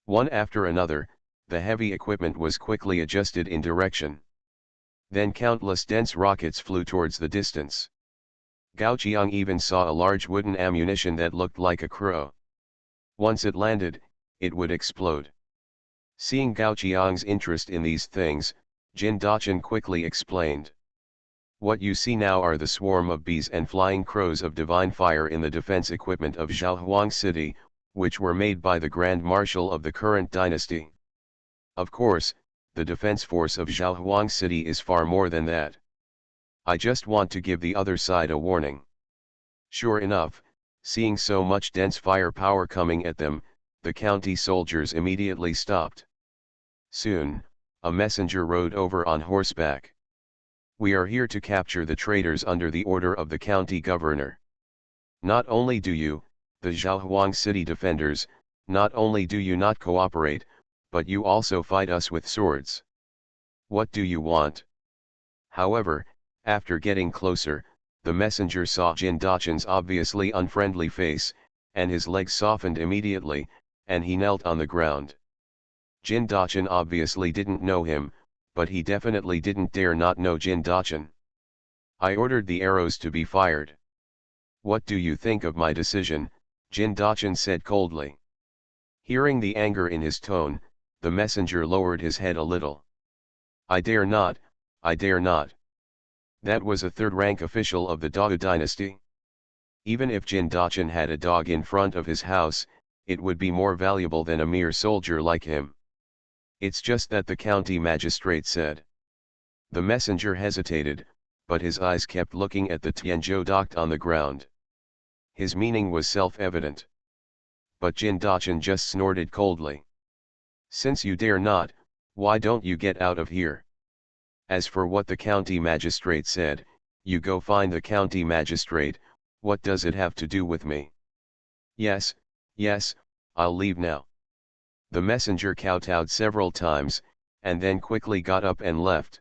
One after another, the heavy equipment was quickly adjusted in direction. Then countless dense rockets flew towards the distance. Gao Qiang even saw a large wooden ammunition that looked like a crow. Once it landed, it would explode. Seeing Gao Qiang's interest in these things, Jin Daqin quickly explained. What you see now are the swarm of bees and flying crows of divine fire in the defense equipment of Zhaohuang City, which were made by the Grand Marshal of the current dynasty. Of course, the defense force of Zhaohuang City is far more than that. I just want to give the other side a warning. Sure enough, seeing so much dense firepower coming at them, the county soldiers immediately stopped. Soon, a messenger rode over on horseback. We are here to capture the traitors under the order of the county governor. Not only do you, the Zhaohuang City defenders, not only do you not cooperate, but you also fight us with swords. What do you want? However, after getting closer, the messenger saw Jin Daqin's obviously unfriendly face, and his legs softened immediately, and he knelt on the ground. Jin Daqin obviously didn't know him, but he definitely didn't dare not know Jin Daqin. I ordered the arrows to be fired. What do you think of my decision? Jin Daqin said coldly. Hearing the anger in his tone, the messenger lowered his head a little. I dare not, I dare not. That was a third-rank official of the Dao dynasty. Even if Jin Daqin had a dog in front of his house, it would be more valuable than a mere soldier like him. It's just that the county magistrate said. The messenger hesitated, but his eyes kept looking at the Tianzhou docked on the ground. His meaning was self-evident. But Jin Dachan just snorted coldly. Since you dare not, why don't you get out of here? As for what the county magistrate said, you go find the county magistrate, what does it have to do with me? Yes, yes, I'll leave now. The messenger kowtowed several times, and then quickly got up and left.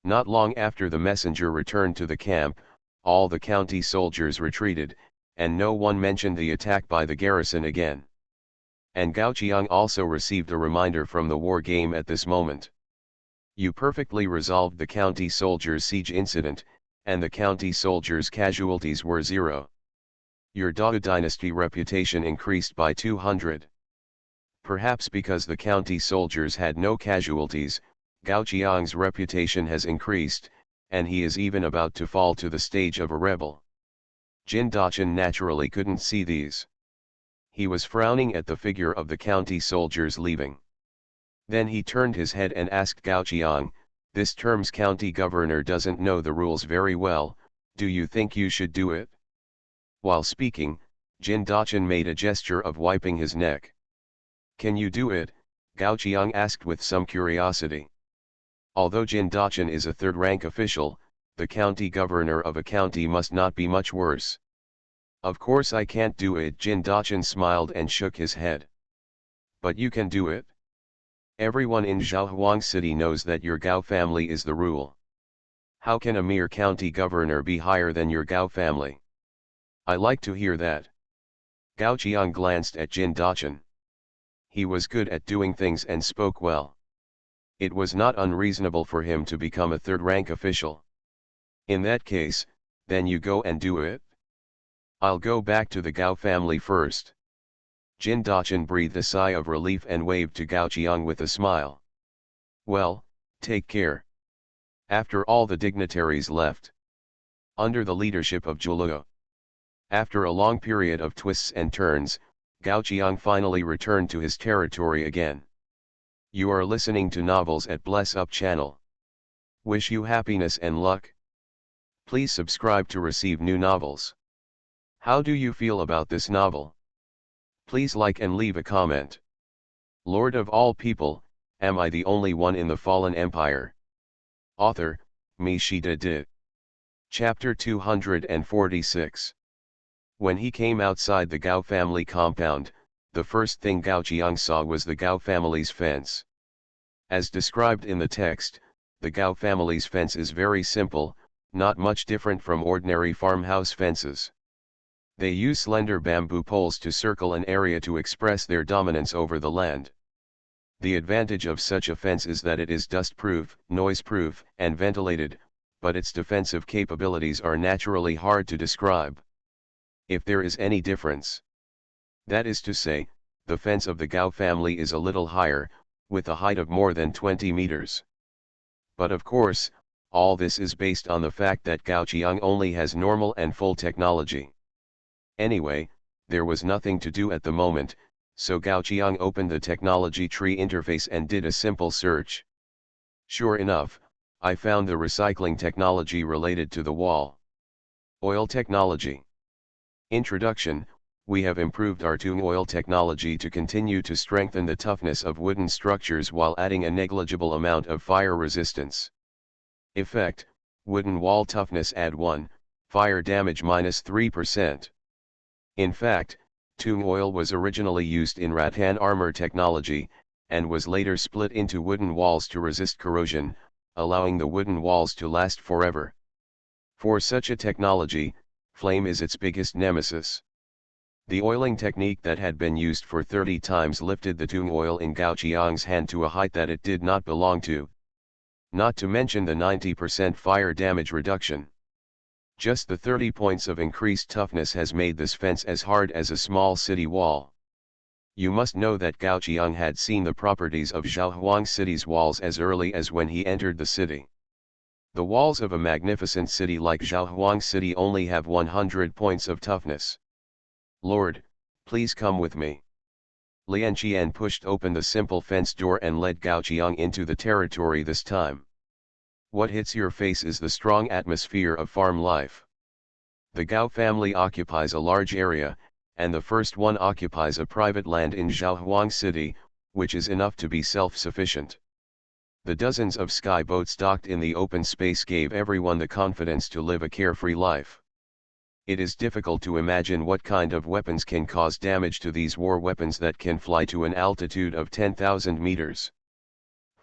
Not long after the messenger returned to the camp, all the county soldiers retreated, and no one mentioned the attack by the garrison again. And Gao Qiang also received a reminder from the war game at this moment. You perfectly resolved the county soldiers' siege incident, and the county soldiers' casualties were 0. Your Dao dynasty reputation increased by 200. Perhaps because the county soldiers had no casualties, Gao Qiang's reputation has increased, and he is even about to fall to the stage of a rebel. Jin Dachan naturally couldn't see these. He was frowning at the figure of the county soldiers leaving. Then he turned his head and asked Gao Qiang, "This term's county governor doesn't know the rules very well, do you think you should do it?" While speaking, Jin Dachan made a gesture of wiping his neck. "Can you do it?" Gao Qiang asked with some curiosity. Although Jin Dachan is a third-rank official, the county governor of a county must not be much worse. "Of course I can't do it," Jin Dachan smiled and shook his head. "But you can do it. Everyone in Zhaohuang City knows that your Gao family is the rule. How can a mere county governor be higher than your Gao family?" "I like to hear that." Gao Qiang glanced at Jin Dachan. He was good at doing things and spoke well. It was not unreasonable for him to become a third-rank official. "In that case, then you go and do it." "I'll go back to the Gao family first." Jin Dachan breathed a sigh of relief and waved to Gao Qiang with a smile. "Well, take care." After all the dignitaries left. Under the leadership of Zhuluo. After a long period of twists and turns, Gao Qiang finally returned to his territory again. You are listening to Novels at Bless Up channel. Wish you happiness and luck. Please subscribe to receive new novels. How do you feel about this novel? Please like and leave a comment. Lord of all people, am I the only one in the fallen empire? Author, MaleProtagonist. Chapter 246. When he came outside the Gao family compound, the first thing Gao Qiang saw was the Gao family's fence. As described in the text, the Gao family's fence is very simple, not much different from ordinary farmhouse fences. They use slender bamboo poles to circle an area to express their dominance over the land. The advantage of such a fence is that it is dust-proof, noise-proof, and ventilated, but its defensive capabilities are naturally hard to describe. If there is any difference. That is to say, the fence of the Gao family is a little higher, with a height of more than 20 meters. But of course, all this is based on the fact that Gao Qiang only has normal and full technology. Anyway, there was nothing to do at the moment, so Gao Qiang opened the technology tree interface and did a simple search. Sure enough, I found the recycling technology related to the wall. Oil technology. Introduction. We have improved our tung oil technology to continue to strengthen the toughness of wooden structures while adding a negligible amount of fire resistance. Effect, wooden wall toughness add 1, fire damage -3%. In fact, tung oil was originally used in rattan armor technology, and was later split into wooden walls to resist corrosion, allowing the wooden walls to last forever. For such a technology, flame is its biggest nemesis. The oiling technique that had been used for 30 times lifted the tung oil in Gao Qiang's hand to a height that it did not belong to. Not to mention the 90% fire damage reduction. Just the 30 points of increased toughness has made this fence as hard as a small city wall. You must know that Gao Qiang had seen the properties of Zhaohuang City's walls as early as when he entered the city. The walls of a magnificent city like Zhaohuang City only have 100 points of toughness. Lord, please come with me. Lian Qian pushed open the simple fence door and led Gao Qiang into the territory this time. What hits your face is the strong atmosphere of farm life. The Gao family occupies a large area, and the first one occupies a private land in Zhaohuang City, which is enough to be self-sufficient. The dozens of sky boats docked in the open space gave everyone the confidence to live a carefree life. It is difficult to imagine what kind of weapons can cause damage to these war weapons that can fly to an altitude of 10,000 meters.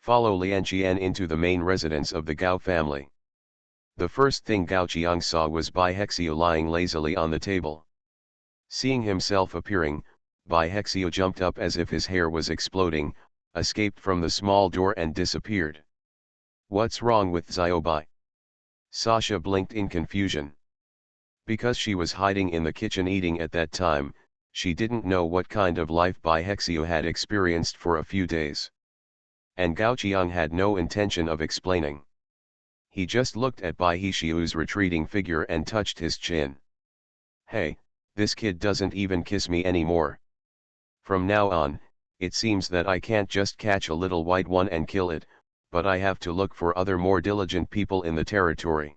Follow Lian Qian into the main residence of the Gao family. The first thing Gao Qiang saw was Bai Hexio lying lazily on the table. Seeing himself appearing, Bai Hexio jumped up as if his hair was exploding, escaped from the small door and disappeared. What's wrong with Xiaobai? Sasha blinked in confusion. Because she was hiding in the kitchen eating at that time, she didn't know what kind of life Bai Hexio had experienced for a few days. And Gao Qiang had no intention of explaining. He just looked at Bai Hexio's retreating figure and touched his chin. Hey, this kid doesn't even kiss me anymore. From now on, it seems that I can't just catch a little white one and kill it, but I have to look for other more diligent people in the territory.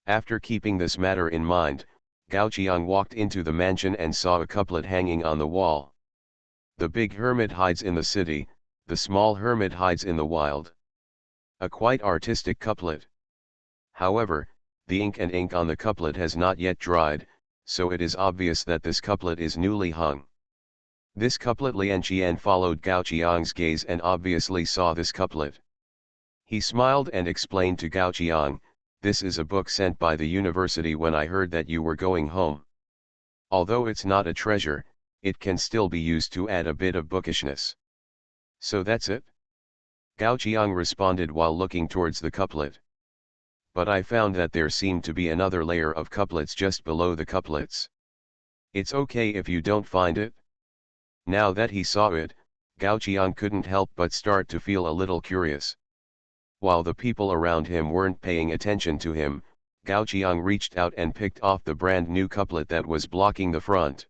After keeping this matter in mind, Gao Qiang walked into the mansion and saw a couplet hanging on the wall. The big hermit hides in the city, the small hermit hides in the wild. A quite artistic couplet. However, the ink on the couplet has not yet dried, so it is obvious that this couplet is newly hung. This couplet Lian Qian followed Gao Qiang's gaze and obviously saw this couplet. He smiled and explained to Gao Qiang, "This is a book sent by the university when I heard that you were going home. Although it's not a treasure, it can still be used to add a bit of bookishness." "So that's it?" Gao Qiang responded while looking towards the couplet. "But I found that there seemed to be another layer of couplets just below the couplets. It's okay if you don't find it?" Now that he saw it, Gao Qiang couldn't help but start to feel a little curious. While the people around him weren't paying attention to him, Gao Qiang reached out and picked off the brand new couplet that was blocking the front.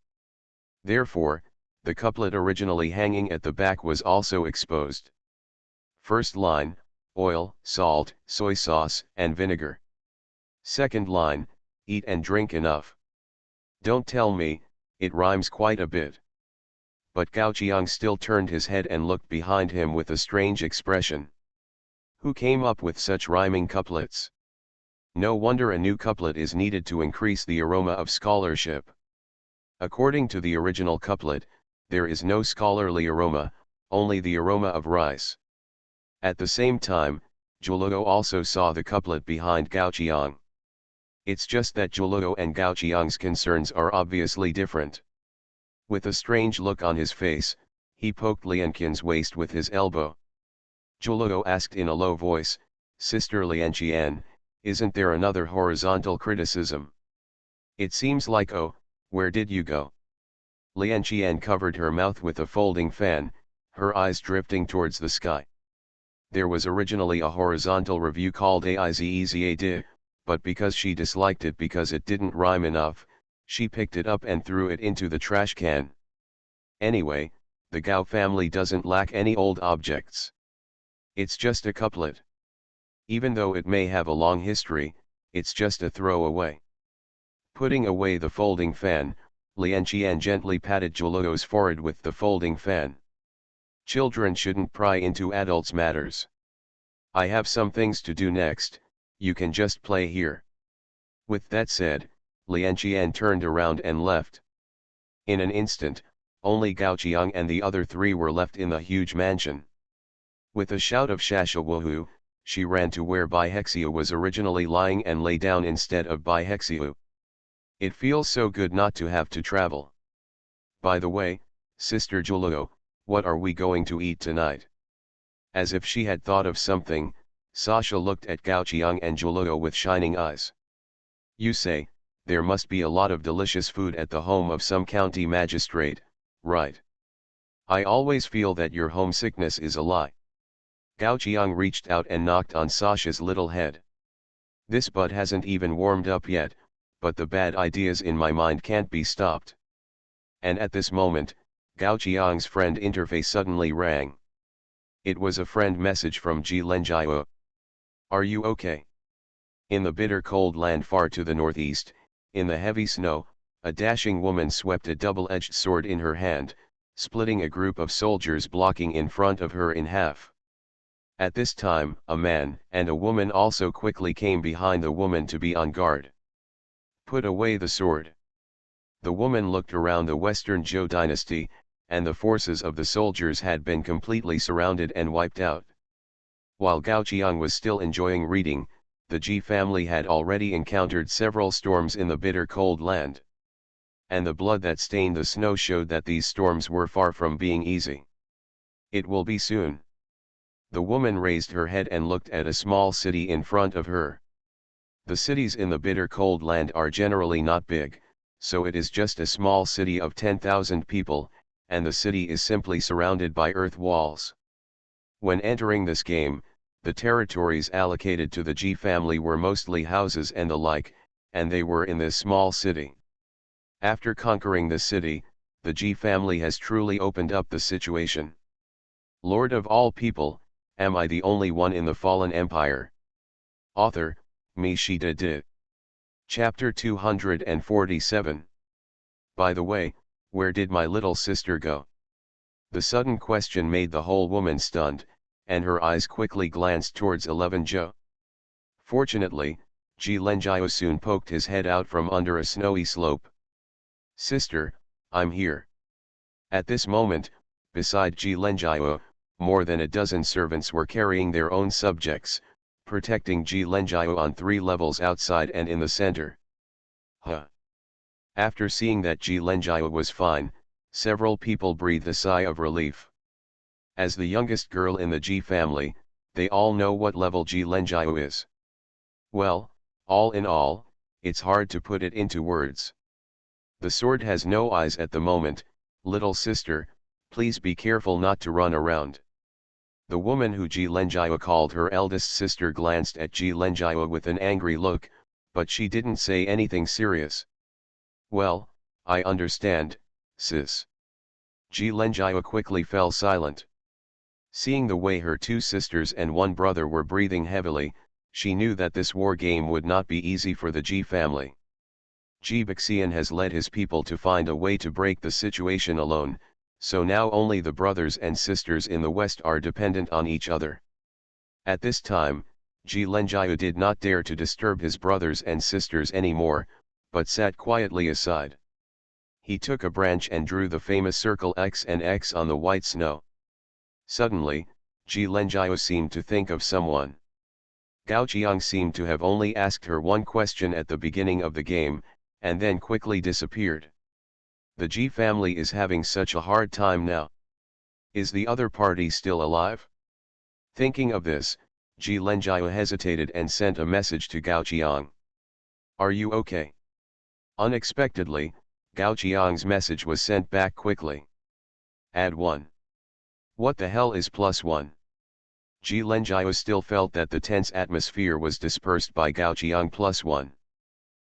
Therefore, the couplet originally hanging at the back was also exposed. First line, oil, salt, soy sauce, and vinegar. Second line, eat and drink enough. Don't tell me, it rhymes quite a bit. But Gao Qiang still turned his head and looked behind him with a strange expression. Who came up with such rhyming couplets? No wonder a new couplet is needed to increase the aroma of scholarship. According to the original couplet, there is no scholarly aroma, only the aroma of rice. At the same time, Zhuoluo also saw the couplet behind Gao Qiang. It's just that Zhuoluo and Gao Qiang's concerns are obviously different. With a strange look on his face, he poked Lian Qian's waist with his elbow. Zhuoluo asked in a low voice, "Sister Lian Qian, isn't there another horizontal criticism? It seems like where did you go?" Lian Qian covered her mouth with a folding fan, her eyes drifting towards the sky. There was originally a horizontal review called Aizeza, but because she disliked it because it didn't rhyme enough, she picked it up and threw it into the trash can. Anyway, the Gao family doesn't lack any old objects. It's just a couplet. Even though it may have a long history, it's just a throwaway. Putting away the folding fan, Lian Qian gently patted Zhuoluo's forehead with the folding fan. Children shouldn't pry into adults' matters. I have some things to do next, you can just play here. With that said, Lian Qian turned around and left. In an instant, only Gao Qiang and the other three were left in the huge mansion. With a shout of "Shasha woohoo," she ran to where Bai Hexio was originally lying and lay down instead of Bai Hexio. It feels so good not to have to travel. By the way, Sister Zhuoluo, what are we going to eat tonight? As if she had thought of something, Sasha looked at Gao Qiang and Zhuoluo with shining eyes. You say, there must be a lot of delicious food at the home of some county magistrate, right? I always feel that your homesickness is a lie. Gao Qiang reached out and knocked on Sasha's little head. This butt hasn't even warmed up yet, but the bad ideas in my mind can't be stopped. And at this moment, Gao Qiang's friend interface suddenly rang. It was a friend message from Ji Lenjiao. Are you okay? In the bitter cold land far to the northeast, in the heavy snow, a dashing woman swept a double-edged sword in her hand, splitting a group of soldiers blocking in front of her in half. At this time, a man and a woman also quickly came behind the woman to be on guard. Put away the sword. The woman looked around the Western Zhou dynasty, and the forces of the soldiers had been completely surrounded and wiped out. While Gao Qiang was still enjoying reading, the Ji family had already encountered several storms in the bitter cold land. And the blood that stained the snow showed that these storms were far from being easy. It will be soon. The woman raised her head and looked at a small city in front of her. The cities in the bitter cold land are generally not big, so it is just a small city of 10,000 people, and the city is simply surrounded by earth walls. When entering this game, the territories allocated to the Ji family were mostly houses and the like, and they were in this small city. After conquering the city, the Ji family has truly opened up the situation. Lord of all people, am I the only one in the fallen empire? Author, Me Shi Did. Chapter 247. By the way, where did my little sister go? The sudden question made the whole woman stunned, and her eyes quickly glanced towards 11 Zhou. Fortunately, Ji Lenjiao soon poked his head out from under a snowy slope. Sister, I'm here. At this moment, beside Ji Lenjiao, more than a dozen servants were carrying their own subjects, protecting Ji Lenjiao on 3 levels outside and in the center. After seeing that Ji Lenjiao was fine, several people breathed a sigh of relief. As the youngest girl in the Ji family, they all know what level Ji Lenjiao is. Well, all in all, it's hard to put it into words. The sword has no eyes at the moment. Little sister, please be careful not to run around. The woman who Ji Lenjiao called her eldest sister glanced at Ji Lenjiao with an angry look, but she didn't say anything serious. Well, I understand, sis. Ji Lenjiao quickly fell silent. Seeing the way her 2 sisters and 1 brother were breathing heavily, she knew that this war game would not be easy for the Ji family. Ji Baxian has led his people to find a way to break the situation alone, so now only the brothers and sisters in the west are dependent on each other. At this time, Ji Lenjiao did not dare to disturb his brothers and sisters anymore, but sat quietly aside. He took a branch and drew the famous circle X and X on the white snow. Suddenly, Ji Lenjiao seemed to think of someone. Gao Qiang seemed to have only asked her one question at the beginning of the game, and then quickly disappeared. The Ji family is having such a hard time now. Is the other party still alive? Thinking of this, Ji Lenjiao hesitated and sent a message to Gao Qiang. Are you okay? Unexpectedly, Gao Qiang's message was sent back quickly. Add 1. What the hell is +1? Ji Lenjiao still felt that the tense atmosphere was dispersed by Gao Qiang +1.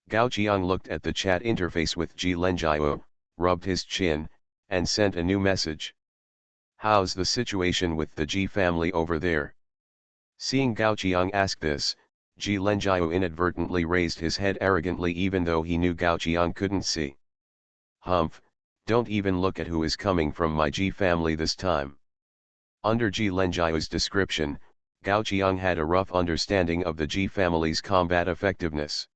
Gao Qiang looked at the chat interface with Ji Lenjiao, rubbed his chin, and sent a new message. How's the situation with the Ji family over there? Seeing Gao Qiang ask this, Ji Lenjiao inadvertently raised his head arrogantly even though he knew Gao Qiang couldn't see. Humph, don't even look at who is coming from my Ji family this time. Under Ji Lenjiao's description, Gao Qiang had a rough understanding of the Ji family's combat effectiveness.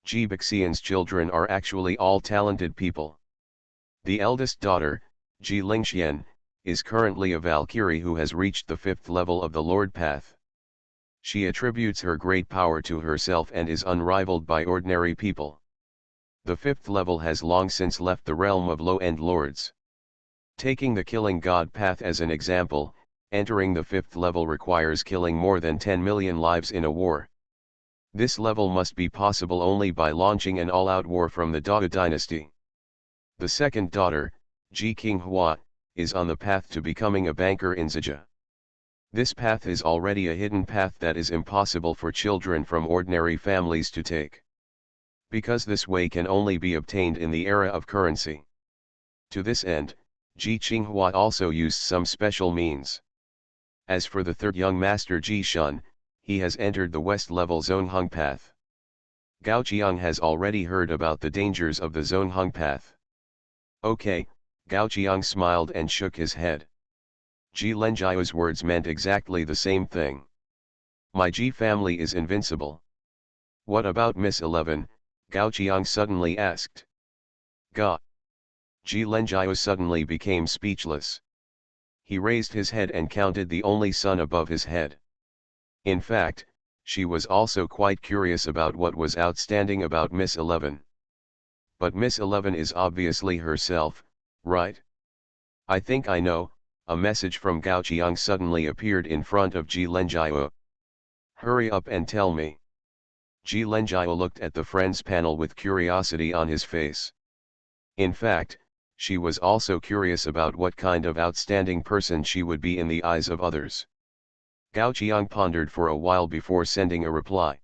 Ji Baxian's children are actually all talented people. The eldest daughter, Ji Lingxian, is currently a Valkyrie who has reached the 5th level of the Lord Path. She attributes her great power to herself and is unrivaled by ordinary people. The 5th level has long since left the realm of low-end lords. Taking the killing god path as an example, entering the 5th level requires killing more than 10 million lives in a war. This level must be possible only by launching an all-out war from the Dao dynasty. The second daughter, Ji Qinghua, is on the path to becoming a banker in Zhejiang. This path is already a hidden path that is impossible for children from ordinary families to take. Because this way can only be obtained in the era of currency. To this end, Ji Qinghua also used some special means. As for the third young master Ji Shun, he has entered the west-level Zongheng path. Gao Qiang has already heard about the dangers of the Zongheng path. Okay, Gao Qiang smiled and shook his head. Ji Lenjiao's words meant exactly the same thing. My Ji family is invincible. What about Miss 11? Gao Qiang suddenly asked. Ga. Ji Lenjiao suddenly became speechless. He raised his head and counted the only son above his head. In fact, she was also quite curious about what was outstanding about Miss 11. But Miss 11 is obviously herself, right? I think I know. A message from Gao Qiang suddenly appeared in front of Ji Lenjiao. Hurry up and tell me. Ji Lenjiao looked at the friends panel with curiosity on his face. In fact, she was also curious about what kind of outstanding person she would be in the eyes of others. Gao Qiang pondered for a while before sending a reply.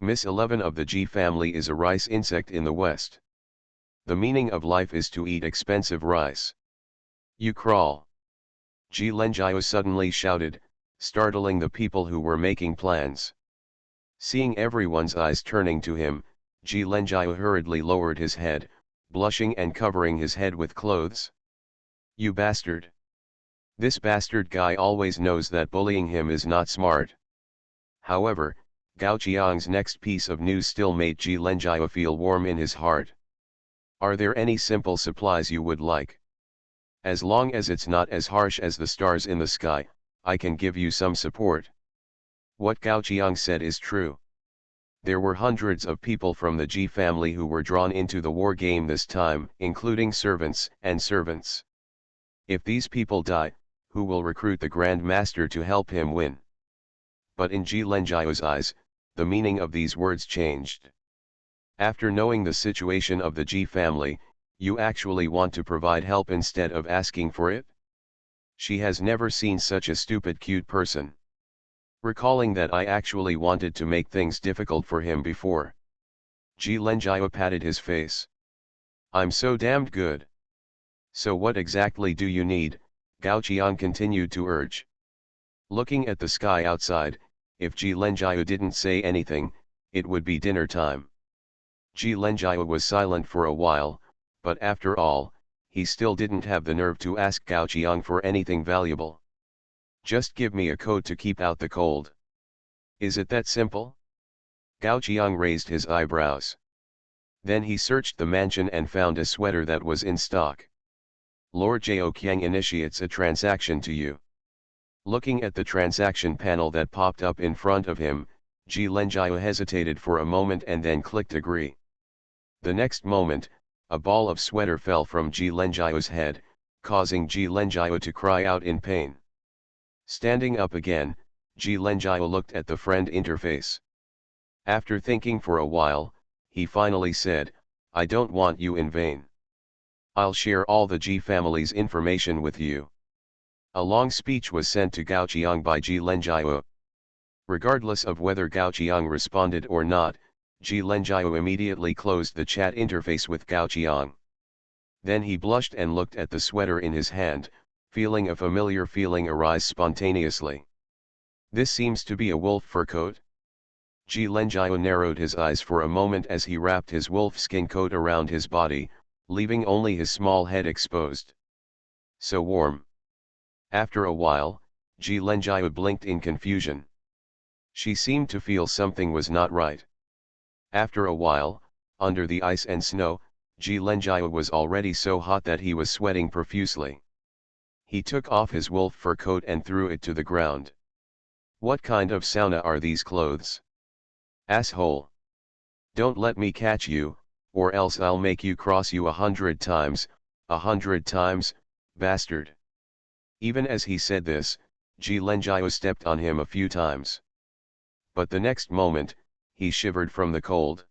Miss 11 of the Ji family is a rice insect in the West. The meaning of life is to eat expensive rice. You crawl. Ji Lenjiao suddenly shouted, startling the people who were making plans. Seeing everyone's eyes turning to him, Ji Lenjiao hurriedly lowered his head, blushing and covering his head with clothes. You bastard! This bastard guy always knows that bullying him is not smart. However, Gao Qiang's next piece of news still made Ji Lenjiao feel warm in his heart. Are there any simple supplies you would like? As long as it's not as harsh as the stars in the sky, I can give you some support. What Gao Qiang said is true. There were hundreds of people from the Ji family who were drawn into the war game this time, including servants and servants. If these people die, who will recruit the Grand Master to help him win? But in Ji Lenjiao's eyes, the meaning of these words changed. After knowing the situation of the Ji family, you actually want to provide help instead of asking for it? She has never seen such a stupid cute person. Recalling that I actually wanted to make things difficult for him before. Ji Lenjiao patted his face. I'm so damned good. So what exactly do you need? Gao Qiang continued to urge. Looking at the sky outside, if Ji Lenjiao didn't say anything, it would be dinner time. Ji Lenjiao was silent for a while, but after all, he still didn't have the nerve to ask Gao Qiang for anything valuable. Just give me a coat to keep out the cold. Is it that simple? Gao Qiang raised his eyebrows. Then he searched the mansion and found a sweater that was in stock. Lord Zhao Qiang initiates a transaction to you. Looking at the transaction panel that popped up in front of him, Ji Lenjiao hesitated for a moment and then clicked agree. The next moment, a ball of sweater fell from Ji Lenjiao's head, causing Ji Lenjiao to cry out in pain. Standing up again, Ji Lenjiao looked at the friend interface. After thinking for a while, he finally said, I don't want you in vain. I'll share all the Ji family's information with you. A long speech was sent to Gao Qiang by Ji Lenjiao. Regardless of whether Gao Qiang responded or not, Ji Lenjiao immediately closed the chat interface with Gao Qiang. Then he blushed and looked at the sweater in his hand, feeling a familiar feeling arise spontaneously. This seems to be a wolf fur coat. Ji Lenjiao narrowed his eyes for a moment as he wrapped his wolfskin coat around his body, leaving only his small head exposed. So warm. After a while, Ji Lenjiao blinked in confusion. She seemed to feel something was not right. After a while, under the ice and snow, Ji Lenjiao was already so hot that he was sweating profusely. He took off his wolf fur coat and threw it to the ground. What kind of sauna are these clothes? Asshole! Don't let me catch you, or else I'll make you cross you 100 times, 100 times, bastard! Even as he said this, Ji Lenjiao stepped on him a few times. But the next moment, he shivered from the cold.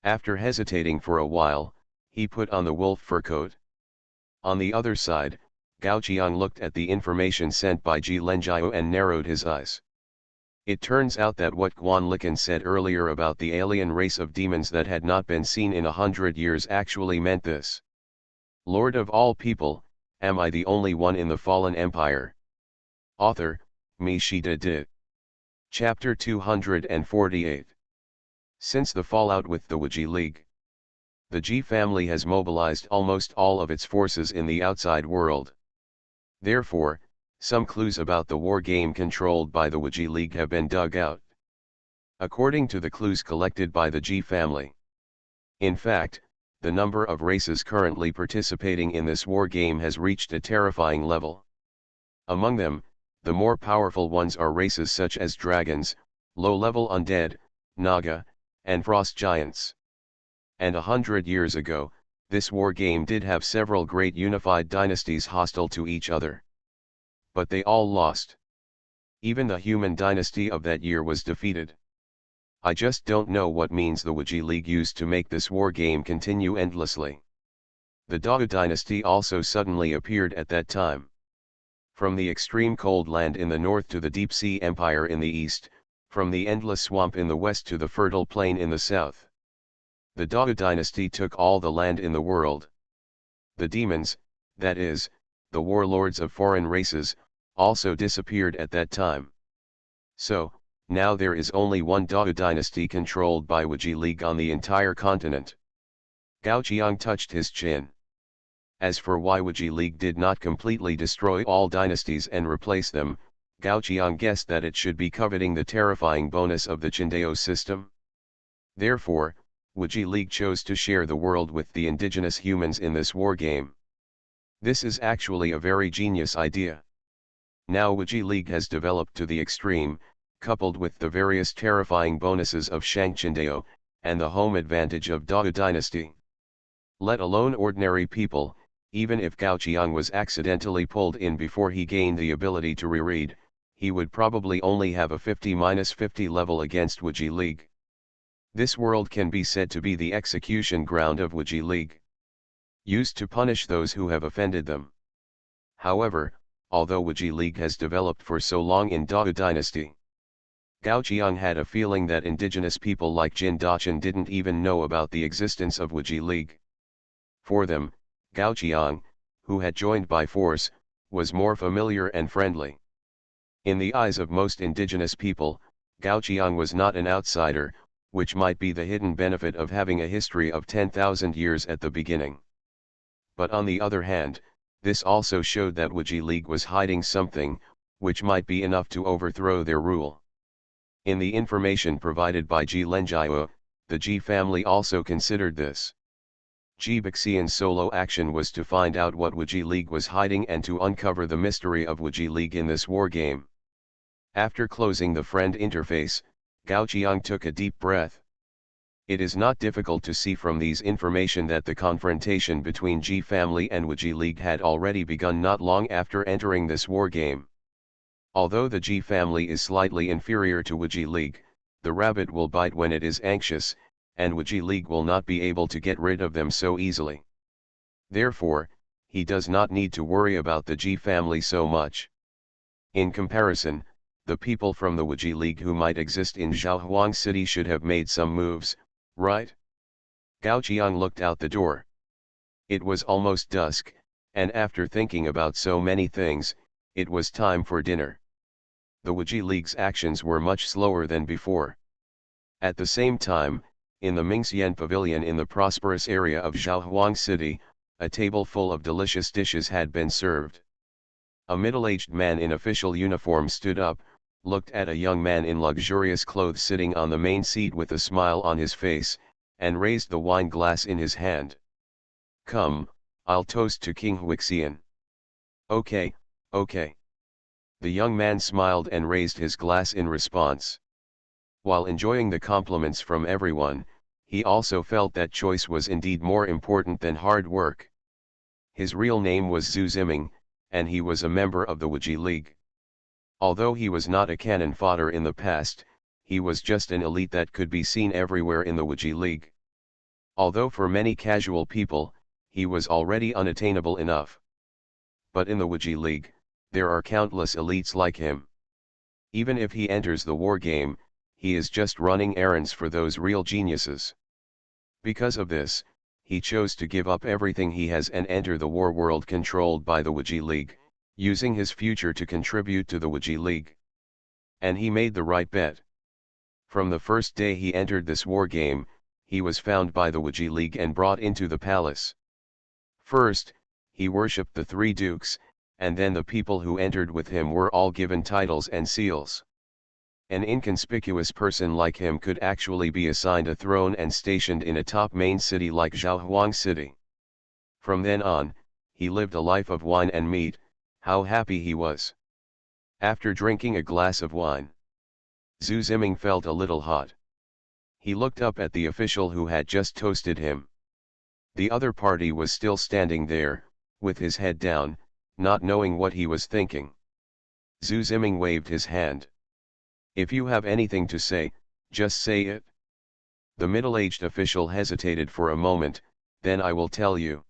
After hesitating for a while, he put on the wolf fur coat. On the other side, Gao Qiang looked at the information sent by Ji Lenjiao and narrowed his eyes. It turns out that what Guan Lican said earlier about the alien race of demons that had not been seen in 100 years actually meant this. Lord of all people, am I the only one in the fallen empire? Author, me she did. Chapter 248. Since the fallout with the Wuji League, the G family has mobilized almost all of its forces in the outside world. Therefore, some clues about the war game controlled by the Wuji League have been dug out. According to the clues collected by the G family. In fact, the number of races currently participating in this war game has reached a terrifying level. Among them, the more powerful ones are races such as dragons, low-level undead, naga, and frost giants. And 100 years ago, this war game did have several great unified dynasties hostile to each other. But they all lost. Even the human dynasty of that year was defeated. I just don't know what means the Wuji League used to make this war game continue endlessly. The Dao dynasty also suddenly appeared at that time. From the extreme cold land in the north to the deep sea empire in the east, from the endless swamp in the west to the fertile plain in the south. The Dao dynasty took all the land in the world. The demons, that is, the warlords of foreign races, also disappeared at that time. So, now there is only one Dao dynasty controlled by Wuji League on the entire continent. Gao Qiang touched his chin. As for why Wuji League did not completely destroy all dynasties and replace them, Gao Qiang guessed that it should be coveting the terrifying bonus of the Qindao system. Therefore, Wuji League chose to share the world with the indigenous humans in this war game. This is actually a very genius idea. Now Wuji League has developed to the extreme, coupled with the various terrifying bonuses of Shang Qindao, and the home advantage of Dao dynasty. Let alone ordinary people, even if Gao Qiang was accidentally pulled in before he gained the ability to reread, he would probably only have a 50-50 level against Wuji League. This world can be said to be the execution ground of Wuji League, used to punish those who have offended them. However, although Wuji League has developed for so long in Dao dynasty, Gao Qiang had a feeling that indigenous people like Jin Dachan didn't even know about the existence of Wuji League. For them, Gao Qiang, who had joined by force, was more familiar and friendly. In the eyes of most indigenous people, Gao Qiang was not an outsider, which might be the hidden benefit of having a history of 10,000 years at the beginning. But on the other hand, this also showed that Wuji League was hiding something, which might be enough to overthrow their rule. In the information provided by Ji Lenjiao, the Ji family also considered this. Ji Baxian's solo action was to find out what Wuji League was hiding and to uncover the mystery of Wuji League in this war game. After closing the friend interface, Gao Qiang took a deep breath. It is not difficult to see from these information that the confrontation between Ji family and Wuji League had already begun not long after entering this war game. Although the Ji family is slightly inferior to Wuji League, the rabbit will bite when it is anxious, and Wuji League will not be able to get rid of them so easily. Therefore, he does not need to worry about the Ji family so much. In comparison, the people from the Wuji League who might exist in Zhaohuang City should have made some moves, right? Gao Qiang looked out the door. It was almost dusk, and after thinking about so many things, it was time for dinner. The Wuji League's actions were much slower than before. At the same time, in the Mingxian Pavilion in the prosperous area of Zhaohuang City, a table full of delicious dishes had been served. A middle-aged man in official uniform stood up, looked at a young man in luxurious clothes sitting on the main seat with a smile on his face, and raised the wine glass in his hand. "Come, I'll toast to King Huixian." "Okay, okay." The young man smiled and raised his glass in response. While enjoying the compliments from everyone, he also felt that choice was indeed more important than hard work. His real name was Zhu Ziming, and he was a member of the Wuji League. Although he was not a cannon fodder in the past, he was just an elite that could be seen everywhere in the Wuji League. Although for many casual people, he was already unattainable enough. But in the Wuji League, there are countless elites like him. Even if he enters the war game, he is just running errands for those real geniuses. Because of this, he chose to give up everything he has and enter the war world controlled by the Wiji League, using his future to contribute to the Wiji League. And he made the right bet. From the first day he entered this war game, he was found by the Wiji League and brought into the palace. First, he worshipped the three dukes, and then the people who entered with him were all given titles and seals. An inconspicuous person like him could actually be assigned a throne and stationed in a top main city like Zhaohuang City. From then on, he lived a life of wine and meat. How happy he was. After drinking a glass of wine, Zhu Ziming felt a little hot. He looked up at the official who had just toasted him. The other party was still standing there, with his head down, not knowing what he was thinking. Zhu Ziming waved his hand. "If you have anything to say, just say it." The middle-aged official hesitated for a moment, "Then I will tell you.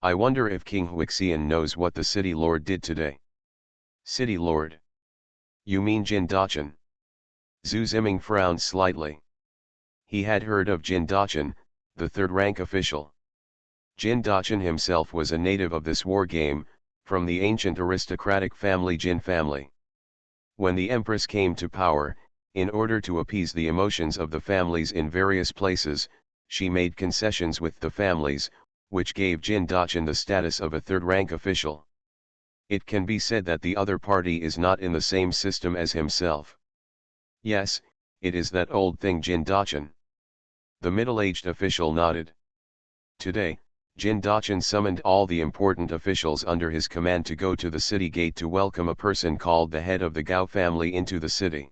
I wonder if King Huixian knows what the city lord did today." "City lord? You mean Jin Daqin?" Zhu Ziming frowned slightly. He had heard of Jin Daqin, the third-rank official. Jin Daqin himself was a native of this war game, from the ancient aristocratic family Jin family. When the empress came to power, in order to appease the emotions of the families in various places, she made concessions with the families, which gave Jin Daqin the status of a third-rank official. It can be said that the other party is not in the same system as himself. Yes, it is that old thing Jin Daqin. The middle-aged official nodded. Today, Jin Daqin summoned all the important officials under his command to go to the city gate to welcome a person called the head of the Gao family into the city.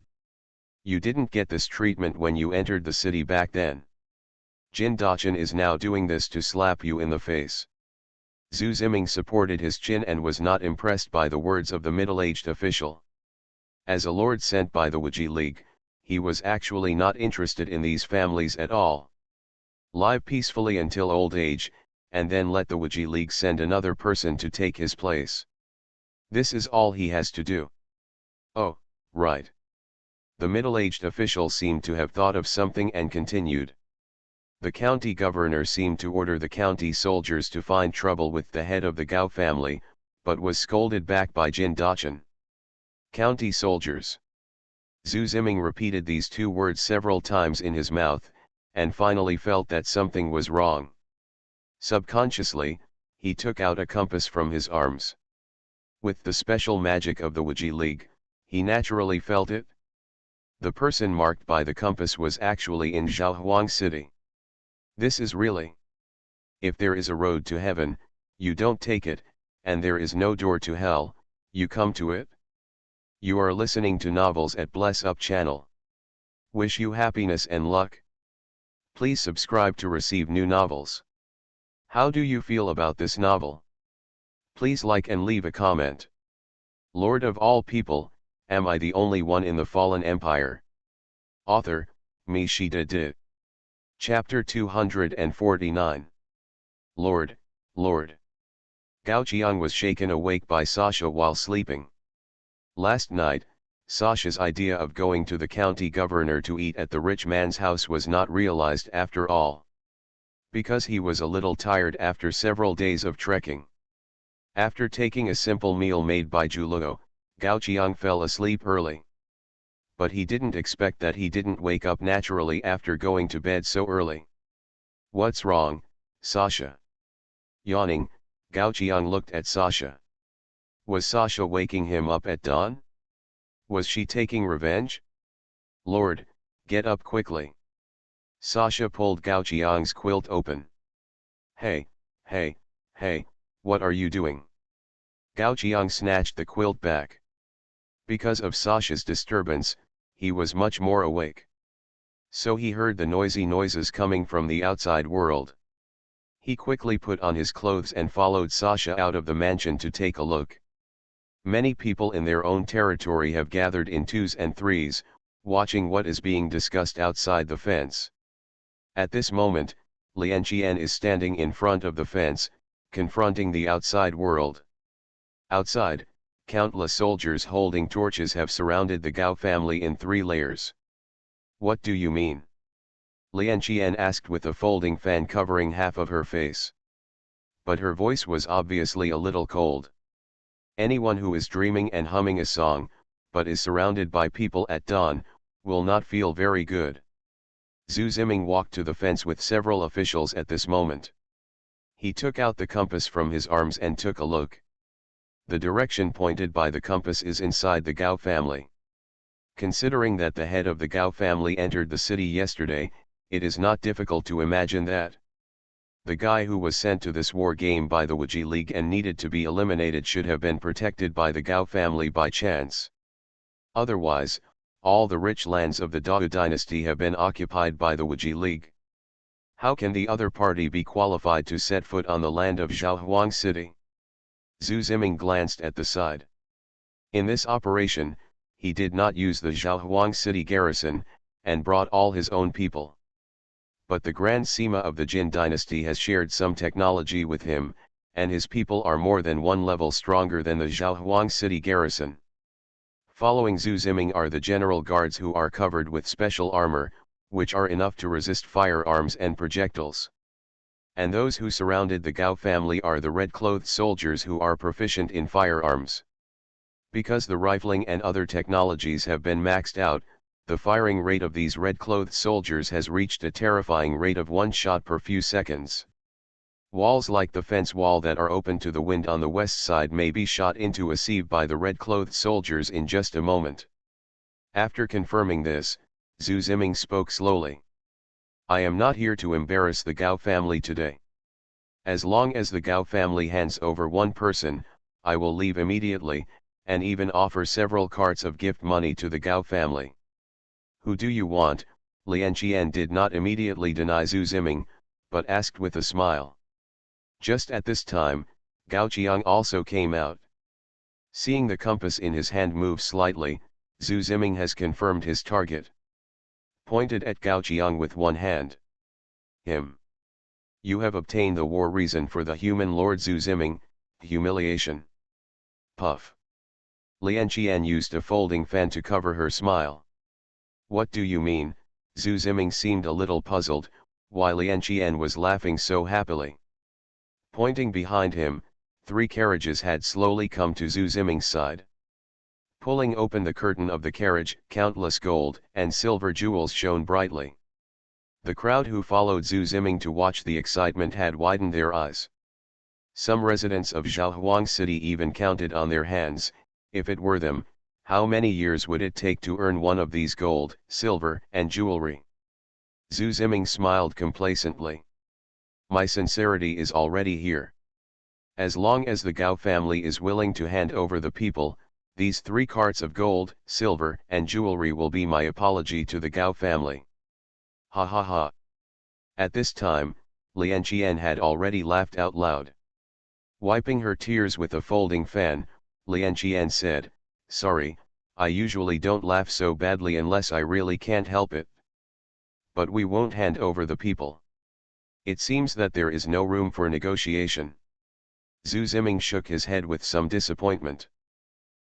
You didn't get this treatment when you entered the city back then. Jin Daqin is now doing this to slap you in the face. Zhu Ziming supported his chin and was not impressed by the words of the middle-aged official. As a lord sent by the Wiji League, he was actually not interested in these families at all. Live peacefully until old age, and then let the Wiji League send another person to take his place. This is all he has to do. Oh, right. The middle-aged official seemed to have thought of something and continued. The county governor seemed to order the county soldiers to find trouble with the head of the Gao family, but was scolded back by Jin Daqin. County soldiers. Zhu Ziming repeated these two words several times in his mouth, and finally felt that something was wrong. Subconsciously, he took out a compass from his arms. With the special magic of the Wiji League, he naturally felt it. The person marked by the compass was actually in Zhaohuang City. This is really. If there is a road to heaven, you don't take it, and there is no door to hell, you come to it. You are listening to novels at Bless Up channel. Wish you happiness and luck. Please subscribe to receive new novels. How do you feel about this novel? Please like and leave a comment. Lord of all people, am I the only one in the fallen empire? Author, Me Shida Di. Chapter 249. Lord, Lord. Gao Qiang was shaken awake by Sasha while sleeping. Last night, Sasha's idea of going to the county governor to eat at the rich man's house was not realized after all. Because he was a little tired after several days of trekking. After taking a simple meal made by Zhuluo, Gao Qiang fell asleep early. But he didn't expect that he didn't wake up naturally after going to bed so early. What's wrong, Sasha? Yawning, Gao Qiang looked at Sasha. Was Sasha waking him up at dawn? Was she taking revenge? Lord, get up quickly. Sasha pulled Gao Qiang's quilt open. Hey, hey, hey, what are you doing? Gao Qiang snatched the quilt back. Because of Sasha's disturbance, he was much more awake. So he heard the noisy noises coming from the outside world. He quickly put on his clothes and followed Sasha out of the mansion to take a look. Many people in their own territory have gathered in twos and threes, watching what is being discussed outside the fence. At this moment, Lian Qian is standing in front of the fence, confronting the outside world. Outside, countless soldiers holding torches have surrounded the Gao family in 3 layers. What do you mean? Lian Qian asked with a folding fan covering half of her face. But her voice was obviously a little cold. Anyone who is dreaming and humming a song, but is surrounded by people at dawn, will not feel very good. Zhu Ziming walked to the fence with several officials at this moment. He took out the compass from his arms and took a look. The direction pointed by the compass is inside the Gao family. Considering that the head of the Gao family entered the city yesterday, it is not difficult to imagine that the guy who was sent to this war game by the Wuji League and needed to be eliminated should have been protected by the Gao family by chance. Otherwise, all the rich lands of the Dao dynasty have been occupied by the Wuji League. How can the other party be qualified to set foot on the land of Zhaohuang City? Zhu Ziming glanced at the side. In this operation, he did not use the Zhaohuang City garrison, and brought all his own people. But the Grand Sima of the Jin dynasty has shared some technology with him, and his people are more than one level stronger than the Zhaohuang City garrison. Following Zhu Ziming are the general guards who are covered with special armor, which are enough to resist firearms and projectiles. And those who surrounded the Gao family are the red-clothed soldiers who are proficient in firearms. Because the rifling and other technologies have been maxed out, the firing rate of these red-clothed soldiers has reached a terrifying rate of 1 shot per few seconds. Walls like the fence wall that are open to the wind on the west side may be shot into a sieve by the red-clothed soldiers in just a moment. After confirming this, Zhu Ziming spoke slowly. I am not here to embarrass the Gao family today. As long as the Gao family hands over one person, I will leave immediately, and even offer several carts of gift money to the Gao family. Who do you want? Lian Qian did not immediately deny Zhu Ziming, but asked with a smile. Just at this time, Gao Qiang also came out. Seeing the compass in his hand move slightly, Zhu Ziming has confirmed his target. Pointed at Gao Qiang with one hand. Him. You have obtained the war reason for the human lord Zhu Ziming, humiliation. Puff. Lian Qian used a folding fan to cover her smile. What do you mean? Zhu Ziming seemed a little puzzled, while Lian Qian was laughing so happily. Pointing behind him, 3 carriages had slowly come to Zhu Ziming's side. Pulling open the curtain of the carriage, countless gold and silver jewels shone brightly. The crowd who followed Zhu Ziming to watch the excitement had widened their eyes. Some residents of Zhaohuang City even counted on their hands, if it were them, how many years would it take to earn one of these gold, silver, and jewelry? Zhu Ziming smiled complacently. My sincerity is already here. As long as the Gao family is willing to hand over the people, these 3 carts of gold, silver, and jewelry will be my apology to the Gao family. Ha ha ha. At this time, Lian Qian had already laughed out loud. Wiping her tears with a folding fan, Lian Qian said, Sorry, I usually don't laugh so badly unless I really can't help it. But we won't hand over the people. It seems that there is no room for negotiation. Zhu Ziming shook his head with some disappointment.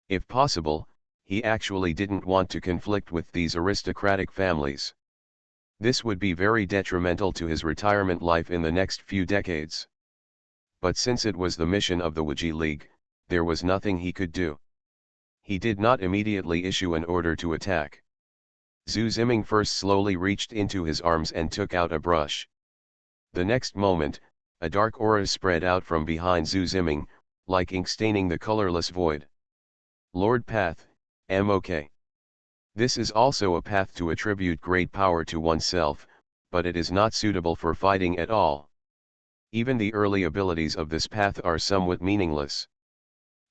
If possible, he actually didn't want to conflict with these aristocratic families. This would be very detrimental to his retirement life in the next few decades. But since it was the mission of the Wuji League, there was nothing he could do. He did not immediately issue an order to attack. Zhu Ziming first slowly reached into his arms and took out a brush. The next moment, a dark aura spread out from behind Zhu Ziming, like ink staining the colorless void. Lord Path, MOK. This is also a path to attribute great power to oneself, but it is not suitable for fighting at all. Even the early abilities of this path are somewhat meaningless.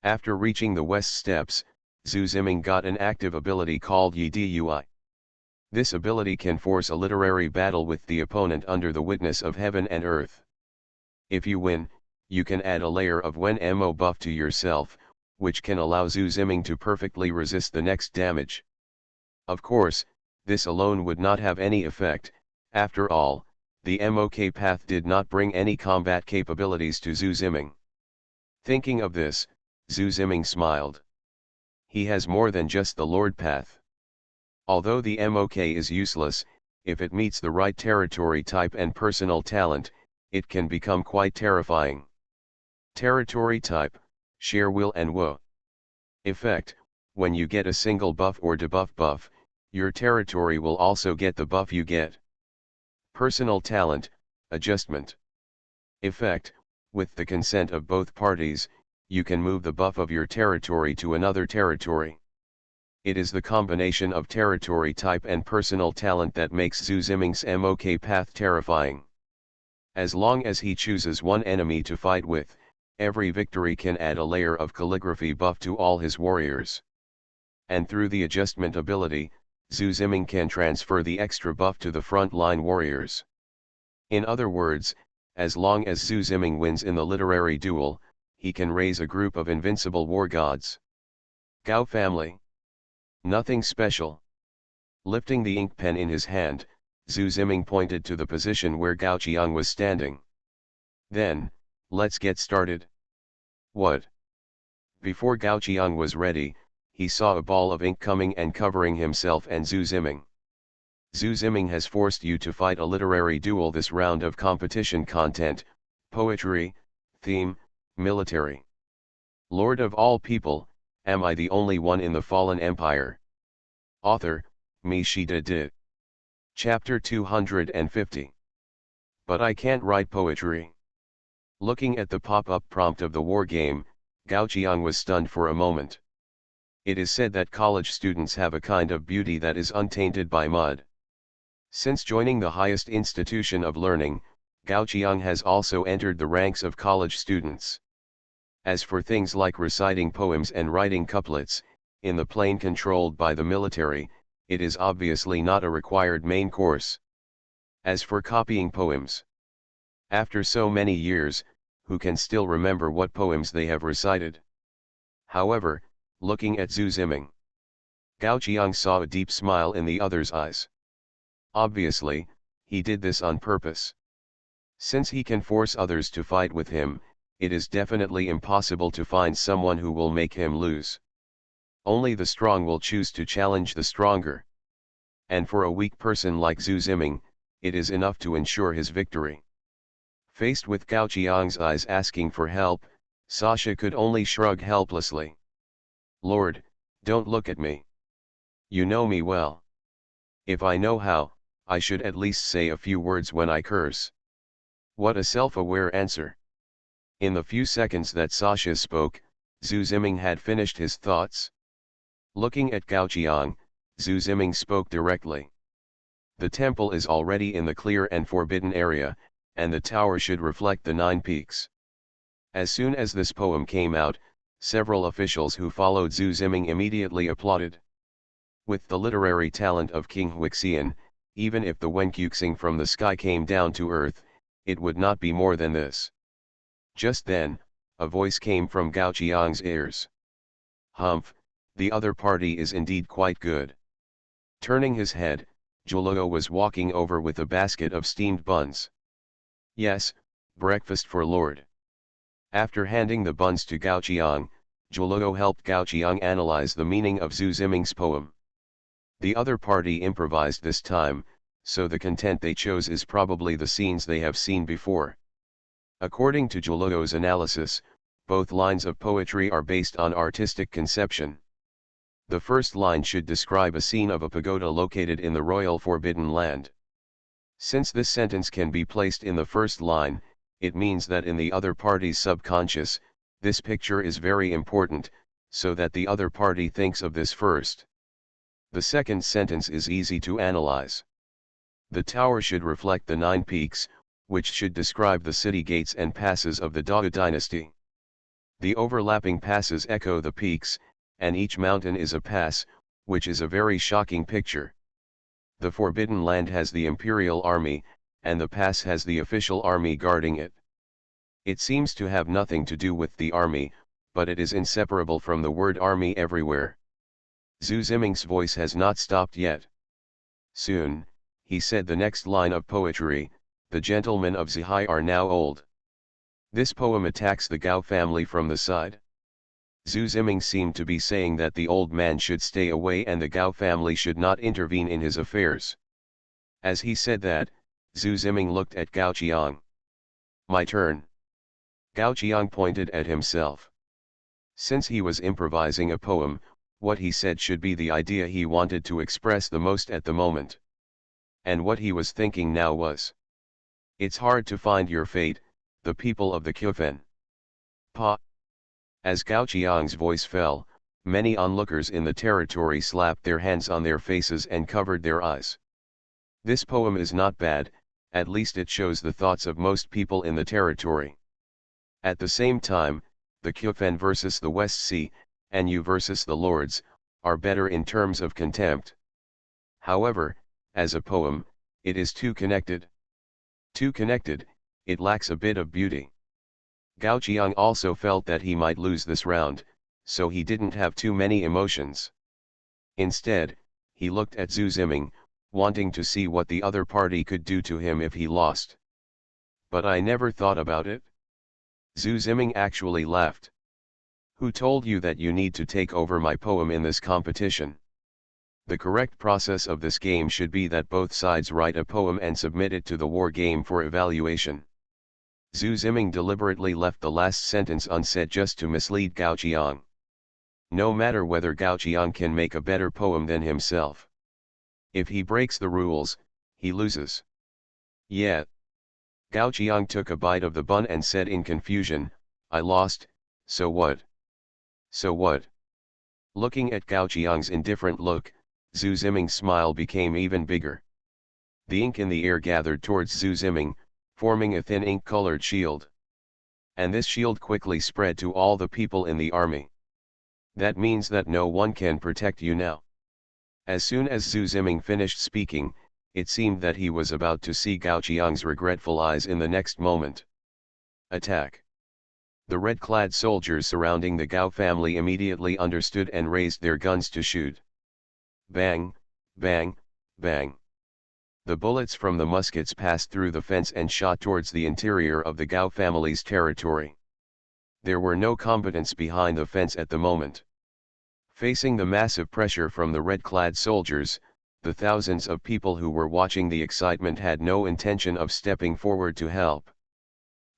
After reaching the west steps, Zhu Ziming got an active ability called Yi Dui. This ability can force a literary battle with the opponent under the witness of heaven and earth. If you win, you can add a layer of Wen Mo buff to yourself, which can allow Zhu Ziming to perfectly resist the next damage. Of course, this alone would not have any effect. After all, the MOK path did not bring any combat capabilities to Zhu Ziming. Thinking of this, Zhu Ziming smiled. He has more than just the Lord path. Although the MOK is useless, if it meets the right territory type and personal talent, it can become quite terrifying. Territory type, sheer will and woe. Effect, when you get a single buff or debuff buff, your territory will also get the buff you get. Personal talent, adjustment. Effect, with the consent of both parties, you can move the buff of your territory to another territory. It is the combination of territory type and personal talent that makes Zhu Ziming's MOK path terrifying. As long as he chooses one enemy to fight with, every victory can add a layer of calligraphy buff to all his warriors. And through the adjustment ability, Zhu Ziming can transfer the extra buff to the front-line warriors. In other words, as long as Zhu Ziming wins in the literary duel, he can raise a group of invincible war gods. Gao family. Nothing special. Lifting the ink pen in his hand, Zhu Ziming pointed to the position where Gao Qiang was standing. Then, let's get started. What? Before Gao Qiang was ready, he saw a ball of ink coming and covering himself and Zhu Ziming. Zhu Ziming has forced you to fight a literary duel this round of competition content, poetry, theme, military. Lord of all people, am I the only one in the fallen empire? Author, MaleProtagonist. Chapter 250. But I can't write poetry. Looking at the pop-up prompt of the war game, Gao Qiang was stunned for a moment. It is said that college students have a kind of beauty that is untainted by mud. Since joining the highest institution of learning, Gao Qiang has also entered the ranks of college students. As for things like reciting poems and writing couplets, in the plane controlled by the military, it is obviously not a required main course. As for copying poems, after so many years, who can still remember what poems they have recited? However, looking at Zhu Ziming, Gao Qiang saw a deep smile in the other's eyes. Obviously, he did this on purpose. Since he can force others to fight with him, it is definitely impossible to find someone who will make him lose. Only the strong will choose to challenge the stronger. And for a weak person like Zhu Ziming, it is enough to ensure his victory. Faced with Gao Qiang's eyes asking for help, Sasha could only shrug helplessly. Lord, don't look at me. You know me well. If I know how, I should at least say a few words when I curse. What a self-aware answer. In the few seconds that Sasha spoke, Zhu Ziming had finished his thoughts. Looking at Gao Qiang, Zhu Ziming spoke directly. The temple is already in the clear and forbidden area, and the tower should reflect the 9 peaks. As soon as this poem came out, several officials who followed Zhu Ziming immediately applauded. With the literary talent of King Huixian, even if the Wenquxing from the sky came down to earth, it would not be more than this. Just then, a voice came from Gao Qiang's ears. Humph, the other party is indeed quite good. Turning his head, Zhuoluo was walking over with a basket of steamed buns. Yes, breakfast for Lord. After handing the buns to Gao Qiang, Zhuoluo helped Gao Qiang analyze the meaning of Zhu Ziming's poem. The other party improvised this time, so the content they chose is probably the scenes they have seen before. According to Zhuoluo's analysis, both lines of poetry are based on artistic conception. The first line should describe a scene of a pagoda located in the royal forbidden land. Since this sentence can be placed in the first line, it means that in the other party's subconscious, this picture is very important, so that the other party thinks of this first. The second sentence is easy to analyze. The tower should reflect the 9 peaks, which should describe the city gates and passes of the Dao dynasty. The overlapping passes echo the peaks, and each mountain is a pass, which is a very shocking picture. The Forbidden Land has the imperial army, and the pass has the official army guarding it. It seems to have nothing to do with the army, but it is inseparable from the word army everywhere. Zhu Ziming's voice has not stopped yet. Soon, he said the next line of poetry, the gentlemen of Zihai are now old. This poem attacks the Gao family from the side. Zhu Ziming seemed to be saying that the old man should stay away and the Gao family should not intervene in his affairs. As he said that, Zhu Ziming looked at Gao Qiang. My turn. Gao Qiang pointed at himself. Since he was improvising a poem, what he said should be the idea he wanted to express the most at the moment. And what he was thinking now was: it's hard to find your fate, the people of the Kyofen. Pa. As Gao Qiang's voice fell, many onlookers in the territory slapped their hands on their faces and covered their eyes. This poem is not bad, at least it shows the thoughts of most people in the territory. At the same time, the Kyofen versus the West Sea, and you versus the Lords, are better in terms of contempt. However, as a poem, it is too connected. Too connected, it lacks a bit of beauty. Gao Qiang also felt that he might lose this round, so he didn't have too many emotions. Instead, he looked at Zhu Ziming, wanting to see what the other party could do to him if he lost. But I never thought about it. Zhu Ziming actually laughed. Who told you that you need to take over my poem in this competition? The correct process of this game should be that both sides write a poem and submit it to the war game for evaluation. Zhu Ziming deliberately left the last sentence unsaid just to mislead Gao Qiang. No matter whether Gao Qiang can make a better poem than himself. If he breaks the rules, he loses. Yeah. Gao Qiang took a bite of the bun and said in confusion, I lost, so what? So what? Looking at Gao Qiang's indifferent look, Zhu Ziming's smile became even bigger. The ink in the air gathered towards Zhu Ziming, forming a thin ink-colored shield. And this shield quickly spread to all the people in the army. That means that no one can protect you now. As soon as Zhu Ziming finished speaking, it seemed that he was about to see Gao Qiang's regretful eyes in the next moment. Attack! The red-clad soldiers surrounding the Gao family immediately understood and raised their guns to shoot. Bang, bang, bang. The bullets from the muskets passed through the fence and shot towards the interior of the Gao family's territory. There were no combatants behind the fence at the moment. Facing the massive pressure from the red-clad soldiers, the thousands of people who were watching the excitement had no intention of stepping forward to help.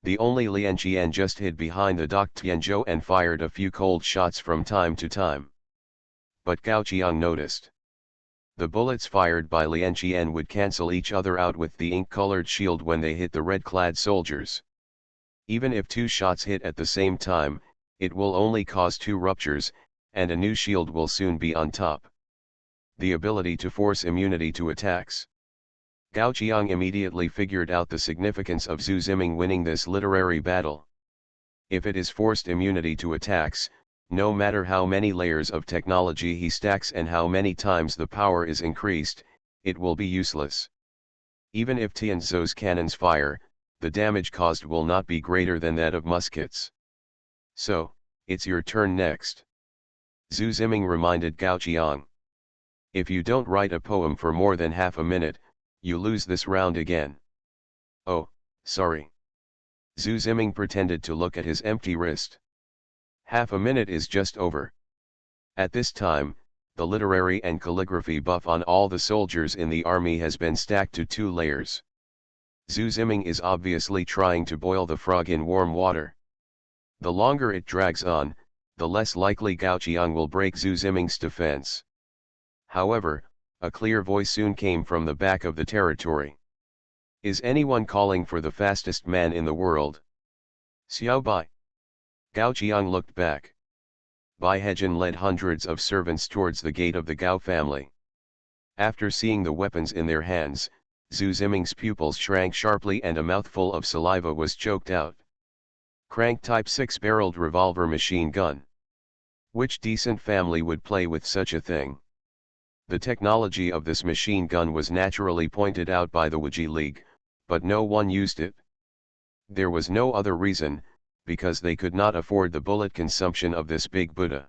The only Lian Qian just hid behind the Dak Tianzhou and fired a few cold shots from time to time. But Gao Qiang noticed. The bullets fired by Lian Qian would cancel each other out with the ink-colored shield when they hit the red-clad soldiers. Even if two shots hit at the same time, it will only cause two ruptures, and a new shield will soon be on top. The ability to force immunity to attacks. Gao Qiang immediately figured out the significance of Zhu Ziming winning this literary battle. If it is forced immunity to attacks, no matter how many layers of technology he stacks and how many times the power is increased, it will be useless. Even if Tianzhou's cannons fire, the damage caused will not be greater than that of muskets. So, it's your turn next. Zhu Ziming reminded Gao Qiang. If you don't write a poem for more than half a minute, you lose this round again. Oh, sorry. Zhu Ziming pretended to look at his empty wrist. Half a minute is just over. At this time, the literary and calligraphy buff on all the soldiers in the army has been stacked to 2 layers. Zhu Ziming is obviously trying to boil the frog in warm water. The longer it drags on, the less likely Gao Qiang will break Zhu Ziming's defense. However, a clear voice soon came from the back of the territory. Is anyone calling for the fastest man in the world? Xiao Bai. Gao Qiang looked back. Bai Hejin led hundreds of servants towards the gate of the Gao family. After seeing the weapons in their hands, Zhu Ziming's pupils shrank sharply and a mouthful of saliva was choked out. Crank-type 6-barreled revolver machine gun. Which decent family would play with such a thing? The technology of this machine gun was naturally pointed out by the Wuji League, but no one used it. There was no other reason, because they could not afford the bullet consumption of this big Buddha.